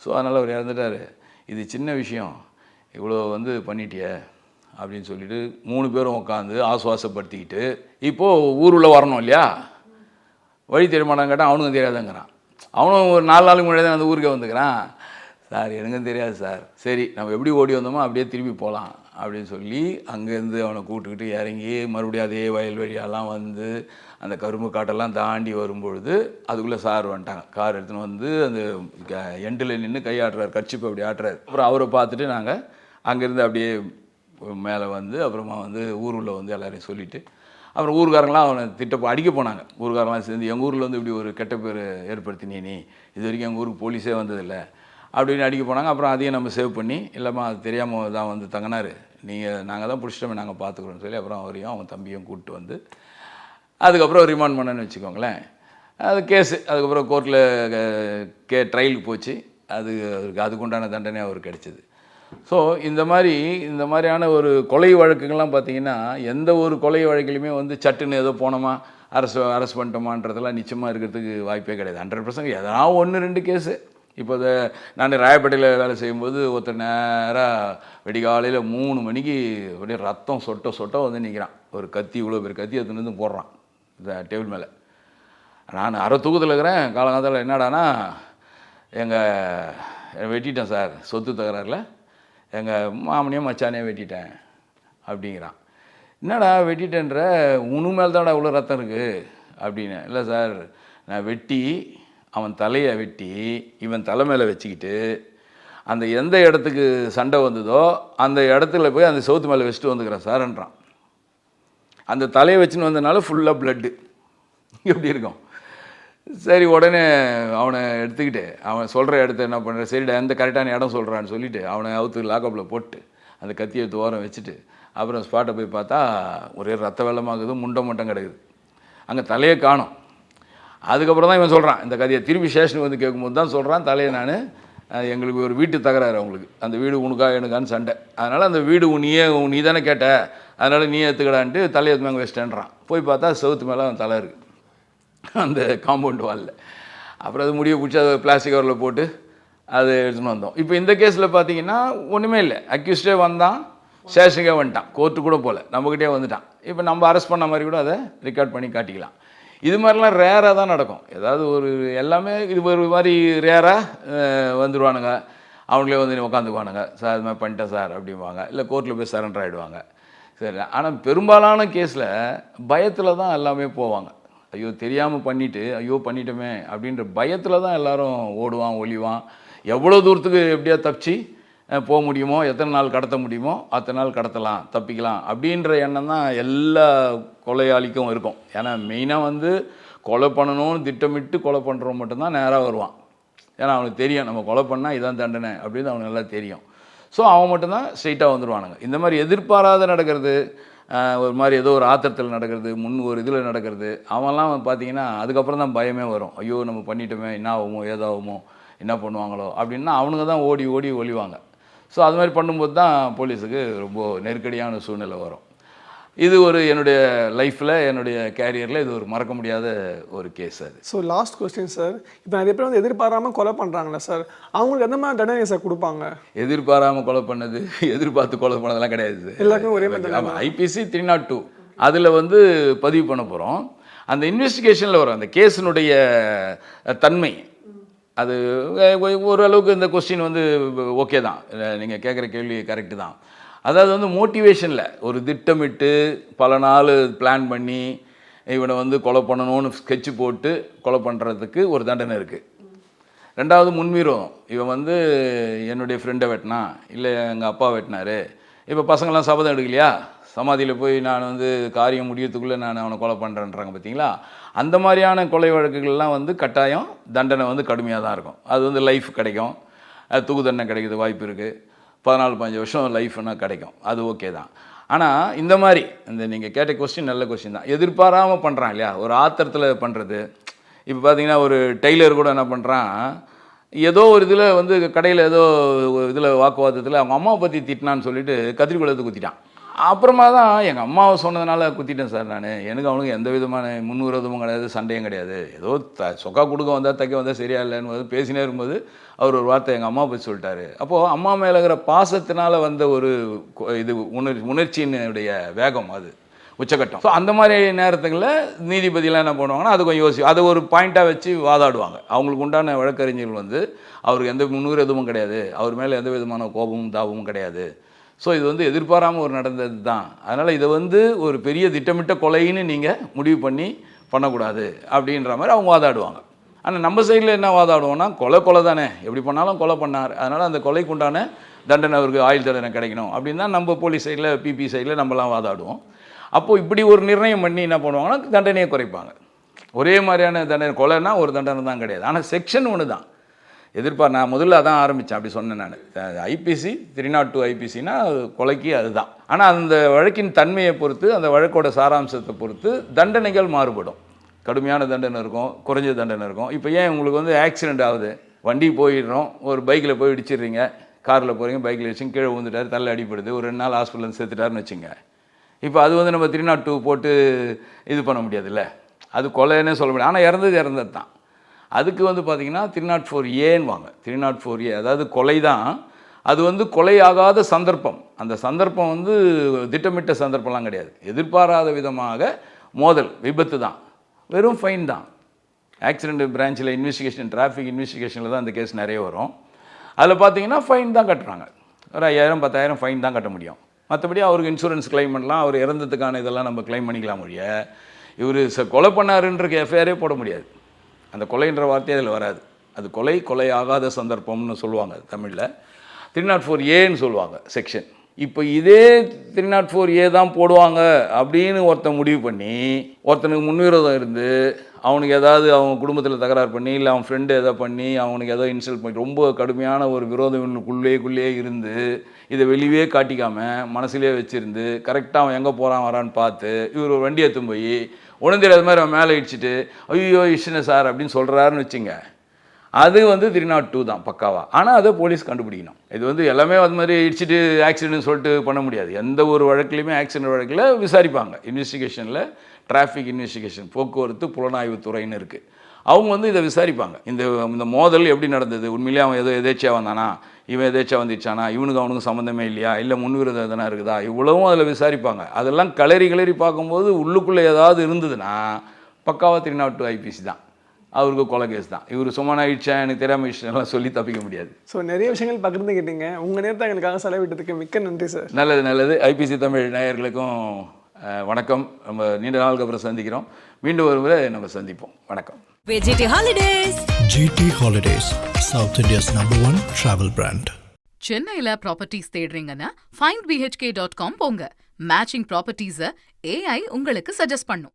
ஸோ அதனால் அவர் இறந்துட்டார். இது சின்ன விஷயம், இவ்வளோ வந்து பண்ணிட்டிய அப்படின்னு சொல்லிட்டு 3 பேரும் உட்காந்து ஆசுவாசப்படுத்திக்கிட்டு, இப்போது ஊருள்ள வரணும் இல்லையா, வழி தெரியுமாட்டான்னு கேட்டால் அவனுக்கும் தெரியாதுங்கிறான். அவனும் ஒரு 4 நாளுக்கு முன்னாடி தான் அந்த ஊருக்கே வந்துக்கிறான். சார் எனக்கும் தெரியாது சார், சரி நம்ம எப்படி ஓடி வந்தோமோ அப்படியே திரும்பி போகலாம் அப்படின்னு சொல்லி அங்கேருந்து அவனை கூப்பிட்டுக்கிட்டு இறங்கி மறுபடியும் அதே வயல் வழியெல்லாம் வந்து அந்த கரும்பு காட்டெல்லாம் தாண்டி வரும்பொழுது அதுக்குள்ளே சார் வந்துட்டாங்க. கார் எடுத்துன்னு வந்து அந்த எண்டில் நின்று கையாட்டுறாரு, கர்ச்சிப்பை அப்படி ஆட்டுறாரு. அப்புறம் அவரை பார்த்துட்டு நாங்கள் அங்கேருந்து அப்படியே மேலே வந்து அப்புறமா வந்து ஊருள்ள வந்து எல்லாரையும் சொல்லிவிட்டு அப்புறம் ஊருக்காரங்களாம் அவனை அடிக்க போனாங்க. ஊருக்காரங்களாம் சேர்ந்து எங்கள் ஊரில் வந்து இப்படி ஒரு கெட்ட பேர் ஏற்படுத்தினே, நீ இது வரைக்கும் எங்கள் ஊருக்கு போலீஸே வந்ததில்லை அப்படின்னு அடிக்க போனாங்க. அப்புறம் அதையும் நம்ம சேவ் பண்ணி, இல்லைம்மா அது தெரியாமல் தான் வந்து தங்கினார், நாங்கள் தான் பிடிச்சிட்டோமே, நாங்கள் பார்த்துக்குறோன்னு சொல்லி அப்புறம் அவரையும் அவன் தம்பியும் கூப்பிட்டு வந்து அதுக்கப்புறம் ரிமாண்ட் பண்ணன்னு வச்சுக்கோங்களேன். அது கேஸு அதுக்கப்புறம் கோர்ட்டில் ட்ரையலுக்கு போச்சு. அதுக்குண்டான தண்டனை அவருக்கு கிடைச்சிது. ஸோ இந்த மாதிரியான ஒரு கொலை வழக்குகள்லாம் பார்த்திங்கன்னா, எந்த ஒரு கொலை வழக்கிலுமே வந்து சட்டுன்னு ஏதோ போனோமா அரெஸ்ட் பண்ணிட்டோமான்றதெல்லாம் நிச்சயமாக இருக்கிறதுக்கு வாய்ப்பே கிடையாது. 100% எதாவது 1-2 கேஸு. இப்போ நான் ராயப்பேட்டையில் வேலை செய்யும்போது ஒருத்தர் நேராக விடிகாலையில் 3 மணிக்கு அப்படியே ரத்தம் சொட்ட வந்து நிற்கிறான். ஒரு கத்தி, இவ்வளோ பேர் கத்தி எடுத்துன்னு வந்து போடுறான் இந்த டேபிள் மேலே. நான் அரை தூக்கத்தில் இருக்கிறேன். காலங்காலத்தில் என்னடானா, வெட்டிட்டேன் சார், சொத்து தகராறில் எங்கள் மாமனையும் மச்சானையும் வெட்டிட்டேன் அப்படிங்கிறான். என்னடா வெட்டிட்டேன்ற, உனு மேலே தான்டா இவ்வளோ ரத்தம் இருக்குது அப்படின்னு. இல்லை சார், நான் வெட்டி அவன் தலையை வெட்டி இவன் தலை மேலே வச்சுக்கிட்டு அந்த எந்த இடத்துக்கு சண்டை வந்ததோ அந்த இடத்துல போய் அந்த சவுத்து மேலே வச்சுட்டு வந்துக்கிறேன் சார்ன்றான். அந்த தலையை வச்சுன்னு வந்தனால ஃபுல்லாக ப்ளட்டு எப்படி இருக்கும். சரி, உடனே அவனை எடுத்துக்கிட்டு அவன் சொல்கிற இடத்த என்ன பண்ணுற, சரிடா எந்த கரெக்டான இடம் சொல்கிறான்னு சொல்லிவிட்டு அவனை அவுத்து லாக்கப்பில் போட்டு அந்த கத்தியை ஓரம் வச்சுட்டு அப்புறம் ஸ்பாட்டை போய் பார்த்தா ஒரே ரத்த வெள்ளமாகுது, முண்டை மட்டும் கிடக்குது, அங்கே தலையை காணும். அதுக்கப்புறம் தான் இவன் சொல்கிறான், இந்த கதையை திரும்பி ஸ்டேஷனுக்கு வந்து கேட்கும்போது தான் சொல்கிறான், தலையை நான் எங்களுக்கு ஒரு வீட்டு தகராறு, அவங்களுக்கு அந்த வீடு உனக்கா எனக்கான்னு சண்டை, அதனால் அந்த வீடு நீ தானே கேட்ட, அதனால் நீ எடுத்துக்கடான்ட்டு தலையை மேலே வச்சிட்டேன்றான். போய் பார்த்தா செவுத்து மேலே அவன் தலை இருக்குது அந்த காம்பவுண்ட் வாலில். அப்புறம் அது முடிய பிடிச்சி அதை பிளாஸ்டிக் கவரில் போட்டு அதை எடுத்துன்னு வந்தோம். இப்போ இந்த கேஸில் பார்த்தீங்கன்னா ஒன்றுமே இல்லை, அக்யூஸ்டே வந்தான், ஸ்டேஷனுக்கே வந்துட்டான், கோர்ட்டு கூட போகல, நம்மக்கிட்டே வந்துட்டான். இப்போ நம்ம அரெஸ்ட் பண்ண மாதிரி கூட அதை ரெக்கார்ட் பண்ணி காட்டிக்கலாம். இது மாதிரிலாம் ரேராக தான் நடக்கும். ஏதாவது ஒரு எல்லாமே இது ஒரு மாதிரி ரேராக வந்துடுவானுங்க, அவங்களே வந்து உட்காந்துக்குவானுங்க, சார் இது மாதிரி பண்ணிட்டேன் சார் அப்படிம்பாங்க, இல்லை கோர்ட்டில் போய் சரண்டர் ஆகிடுவாங்க. சரி, ஆனால் பெரும்பாலான கேஸில் பயத்தில் தான் எல்லாமே போவாங்க. ஐயோ தெரியாமல் பண்ணிவிட்டு ஐயோ பண்ணிட்டோமே அப்படின்ற பயத்தில் தான் எல்லோரும் ஓடுவான் ஒளிவான். எவ்வளோ தூரத்துக்கு எப்படியா தப்பிச்சு போக முடியுமோ, எத்தனை நாள் கடத்த முடியுமோ அத்தனை நாள் கடத்தலாம், தப்பிக்கலாம் அப்படின்ற எண்ணம் தான் எல்லா கொலையாளிக்கும் இருக்கும். ஏன்னா மெயினாக வந்து கொலை பண்ணணும்னு திட்டமிட்டு கொலை பண்ணுறவன் மட்டும்தான் நேராக வருவான். ஏன்னா அவனுக்கு தெரியும் நம்ம கொலை பண்ணால் இதான் தண்டனை அப்படின்னு அவனுக்கு நல்லா தெரியும். ஸோ அவன் மட்டும்தான் ஸ்ட்ரெயிட்டாக வந்துடுவானுங்க. இந்த மாதிரி எதிர்பாராத நடக்கிறது, ஒரு மாதிரி ஏதோ ஒரு ஆத்திரத்தில் நடக்கிறது, ஒரு இதில் நடக்கிறது, அவன்லாம் பார்த்தீங்கன்னா அதுக்கப்புறம் தான் பயமே வரும். ஐயோ நம்ம பண்ணிட்டோமே, என்ன ஆகுமோ ஏதாகுமோ, என்ன பண்ணுவாங்களோ அப்படின்னா அவனுங்க தான் ஓடி ஓடி ஒளிவாங்க. ஸோ அது மாதிரி பண்ணும்போது தான் போலீஸுக்கு ரொம்ப நெருக்கடியான சூழ்நிலை வரும். இது ஒரு என்னுடைய லைஃப்பில், என்னுடைய கேரியரில் இது ஒரு மறக்க முடியாத ஒரு கேஸ் அது. ஸோ லாஸ்ட் கொஸ்டின் சார், இப்போ நிறைய பேர் வந்து எதிர்பாராமல் கொலை பண்ணுறாங்களே சார், அவங்களுக்கு எந்த மாதிரி தண்டனை சார் கொடுப்பாங்க? எதிர்பாராமல் கொலை பண்ணது, எதிர்பார்த்து கொலை பண்ணதெல்லாம் கிடையாது. எல்லாருக்கும் ஒரே மாதிரி. ஆமாம், IPC 302 அதில் வந்து பதிவு பண்ண போகிறோம். அந்த இன்வெஸ்டிகேஷனில் வரும் அந்த கேஸினுடைய தன்மை. அது ஓரளவுக்கு இந்த கொஸ்டின் வந்து ஓகே தான், நீங்கள் கேட்குற கேள்வி கரெக்டு தான். அதாவது வந்து மோட்டிவேஷனில் ஒரு திட்டமிட்டு பல நாள் பிளான் பண்ணி இவனை வந்து கொலை பண்ணணும்னு ஸ்கெட்சு போட்டு கொலை பண்ணுறதுக்கு ஒரு தண்டனை இருக்குது. ரெண்டாவது முன்விரோதம். இவன் வந்து என்னுடைய ஃப்ரெண்டை வெட்டினா, இல்லை எங்கள் அப்பா வெட்டினாரு. இப்போ பசங்கள்லாம் சபதம் எடுக்கலையா, சமாதியில் போய் நான் வந்து காரியம் முடியறதுக்குள்ளே நான் அவனை கொலை பண்ணுறேன்றாங்க பார்த்தீங்களா. அந்த மாதிரியான கொலை வழக்குகள்லாம் வந்து கட்டாயம் தண்டனை வந்து கடுமையாக தான் இருக்கும். அது வந்து லைஃப் கிடைக்கும், தூக்கு தண்டனை கிடைக்கிறது வாய்ப்பு இருக்குது. 14-15 வருஷம் லைஃப்னா கிடைக்கும், அது ஓகே தான். ஆனால் இந்த மாதிரி இந்த நீங்கள் கேட்ட கொஸ்டின் நல்ல கொஸ்டின் தான். எதிர்பாராமல் பண்ணுறான் இல்லையா, ஒரு ஆத்திரத்தில் பண்ணுறது. இப்போ பார்த்தீங்கன்னா ஒரு டெய்லர் கூட என்ன பண்ணுறான், ஏதோ ஒரு இதில் வந்து கடையில் ஏதோ இதில் வாக்குவாதத்தில் அவங்க அம்மாவை பற்றி திட்டினான்னு சொல்லிட்டு கத்திரிக்கோளத்தை குத்திட்டான். அப்புறமா தான் எங்கள் அம்மாவை சொன்னதுனால குத்திட்டேன் சார் நான், எனக்கு அவனுக்கு எந்த விதமான முன்விரோதமும் கிடையாது, சண்டையும் கிடையாது. ஏதோ சொக்கா கொடுக்க வந்தால் தைக்க வந்தால் சரியா இல்லைன்னு பேசினே இருக்கும்போது அவர் ஒரு வார்த்தை எங்கள் அம்மா பற்றி சொல்லிட்டாரு. அப்போது அம்மா மேலே இருக்கிற பாசத்தினால் வந்த ஒரு இது உணர்ச்சியினுடைய வேகம் அது உச்சக்கட்டம். ஸோ அந்த மாதிரி நேரத்துகளில் நீதிபதியெலாம் என்ன பண்ணுவாங்கன்னா அது கொஞ்சம் அதை ஒரு பாயிண்ட்டாக வச்சு வாதாடுவாங்க. அவங்களுக்கு உண்டான வழக்கறிஞர்கள் வந்து அவருக்கு எந்த முன்விரோதமும் கிடையாது, அவர் மேலே எந்த விதமான கோபமும் தாபமும் கிடையாது. ஸோ இது வந்து எதிர்பாராமல் ஒரு நடந்தது தான். அதனால் இதை வந்து ஒரு பெரிய திட்டமிட்ட கொலைன்னு நீங்கள் முடிவு பண்ணக்கூடாது அப்படின்ற மாதிரி அவங்க வாதாடுவாங்க. ஆனால் நம்ம சைடில் என்ன வாதாடுவோம்னா கொலை தானே, எப்படி பண்ணாலும் கொலை பண்ணார், அதனால் அந்த கொலைக்கு உண்டான தண்டனை அவருக்கு ஆயுள் தண்டனை கிடைக்கணும் அப்படின்னு தான் நம்ம போலீஸ் சைடில் பிபி சைடில் நம்மலாம் வாதாடுவோம். அப்போது இப்படி ஒரு நிர்ணயம் பண்ணி என்ன பண்ணுவாங்கன்னா தண்டனையை குறைப்பாங்க. ஒரே மாதிரியான தண்டனை, கொலைன்னா ஒரு தண்டனை தான் கிடையாது. ஆனால் செக்ஷன் ஒன்று தான் நான் முதல்ல அதான் ஆரம்பித்தேன், அப்படி சொன்னேன் நான். ஐபிசி 302 ஐபிசினா கொலைக்கு அதுதான். ஆனால் அந்த வழக்கின் தன்மையை பொறுத்து, அந்த வழக்கோட சாராம்சத்தை பொறுத்து தண்டனைகள் மாறுபடும். கடுமையான தண்டனை இருக்கும், குறைஞ்ச தண்டனை இருக்கும். இப்போ ஏன் உங்களுக்கு வந்து ஆக்சிடென்ட் ஆகுது, வண்டி போயிடுறோம், ஒரு பைக்கில் போய் இடிச்சிடுறீங்க, காரில் போகிறீங்க, பைக்கில் வச்சுங்க, கீழே விழுந்துட்டார், தலை அடிப்படுது, ஒரு 2 நாள் ஹாஸ்பிட்டலில் சேர்த்துட்டாருன்னு வச்சுங்க. இப்போ அது வந்து நம்ம 302 போட்டு இது பண்ண முடியாதுல்ல, அது கொலைன்னே சொல்ல முடியாது. ஆனால் இறந்தது தான். அதுக்கு வந்து பார்த்திங்கன்னா 304A வாங்க. 304A அதாவது கொலை தான். அது வந்து கொலையாகாத சந்தர்ப்பம். அந்த சந்தர்ப்பம் வந்து திட்டமிட்ட சந்தர்ப்பம்லாம் கிடையாது, எதிர்பாராத விதமாக மோதல், விபத்து தான், வெறும் ஃபைன் தான். ஆக்சிடென்ட் பிரான்ச்சில் இன்வெஸ்டிகேஷன், டிராஃபிக் இன்வெஸ்டிகேஷனில் தான் இந்த கேஸ் நிறைய வரும். அதில் பார்த்தீங்கன்னா ஃபைன் தான் கட்டுறாங்க, ஒரு 5000-10,000 ஃபைன் தான் கட்ட முடியும். மற்றபடி அவருக்கு இன்சூரன்ஸ் கிளைம் பண்ணலாம், அவர் இறந்ததுக்கான இதெல்லாம் நம்ம கிளைம் பண்ணிக்கலாம் முடிய. இவர் கொலை பண்ணாருன்ற எஃப்ஐஆரே போட முடியாது. அந்த கொலைன்ற வார்த்தையே அதில் வராது. அது கொலை ஆகாத சந்தர்ப்பம்னு சொல்லுவாங்க தமிழில். 304Aன்னு சொல்லுவாங்க செக்ஷன். இப்போ இதே 304A தான் போடுவாங்க அப்படின்னு ஒருத்தன் முடிவு பண்ணி, ஒருத்தனுக்கு முன்விரோதம் இருந்து, அவனுக்கு ஏதாவது அவங்க குடும்பத்தில் தகராறு பண்ணி, இல்லை அவன் ஃப்ரெண்டு எதாவது பண்ணி, அவனுக்கு ஏதோ இன்சல்ட் பண்ணி, ரொம்ப கடுமையான ஒரு விரோதங்களுக்குள்ளேயே இருந்து, இதை வெளியே காட்டிக்காமல் மனசுலேயே வச்சுருந்து கரெக்டாக அவன் எங்கே போகிறான் வரான்னு பார்த்து இவர் ஒரு வண்டி எடுத்துன்னு போய் உடனே தெரியாத மாதிரி அவன் மேலே இடிச்சிட்டு ஐயோ இஷ்டன சார் அப்படின்னு சொல்கிறாருன்னு வச்சுங்க, அது வந்து 302 தான் பக்காவா. ஆனால் அதை போலீஸ் கண்டுபிடிக்கணும். இது வந்து எல்லாமே அது மாதிரி இடிச்சிட்டு ஆக்சிடென்ட்னு சொல்லிட்டு பண்ண முடியாது. எந்த ஒரு வழக்குலையுமே ஆக்சிடென்ட் வழக்கில் விசாரிப்பாங்க. இன்வெஸ்டிகேஷனில் டிராஃபிக் இன்வெஸ்டிகேஷன், போக்குவரத்து புலனாய்வு துறைன்னு இருக்குது. அவங்க வந்து இதை விசாரிப்பாங்க. இந்த மோதல் எப்படி நடந்தது, உண்மையிலேயே அவன் ஏதோ எதேச்சியாக வந்தானா, இவன் எதேச்சியாக வந்துச்சானா, இவனுக்கு அவனுக்கு சம்மந்தமே இல்லையா, இல்லை முன்விரோதம் எதனா இருக்குதா, இவ்வளவும் அதில் விசாரிப்பாங்க. அதெல்லாம் கிளறி பார்க்கும்போது உள்ளுக்குள்ளே ஏதாவது இருந்ததுன்னா பக்காவாக 302 ஐபிசி தான், அவருக்கு கொலை கேஸ் தான். இவர் சும்மா ஆயிடுச்சா எனக்கு தெரியாமல் விஷயம்லாம் சொல்லி தப்பிக்க முடியாது. ஸோ நிறைய விஷயங்கள் பகிர்ந்துக்கிட்டீங்க. உங்கள் நேரத்தை எங்களுக்காக செலவிட்டதுக்கு மிக்க நன்றி சார். நல்லது. ஐபிசி தமிழ் நேயர்களுக்கும் வணக்கம். நம்ம நீண்ட நாளுக்கு அப்புறம் சந்திக்கிறோம். மீண்டும் ஒரு முறை நம்ம சந்திப்போம். வணக்கம். GT Holidays, South India's #1 travel brand. சென்னையில ப்ராப்பர்ட்டிஸ் தேடுறீங்கன்னா findbhk.com போங்க. மேட்சிங் ப்ராப்பர்ட்டிஸை AI உங்களுக்கு சஜஸ்ட் பண்ணும்.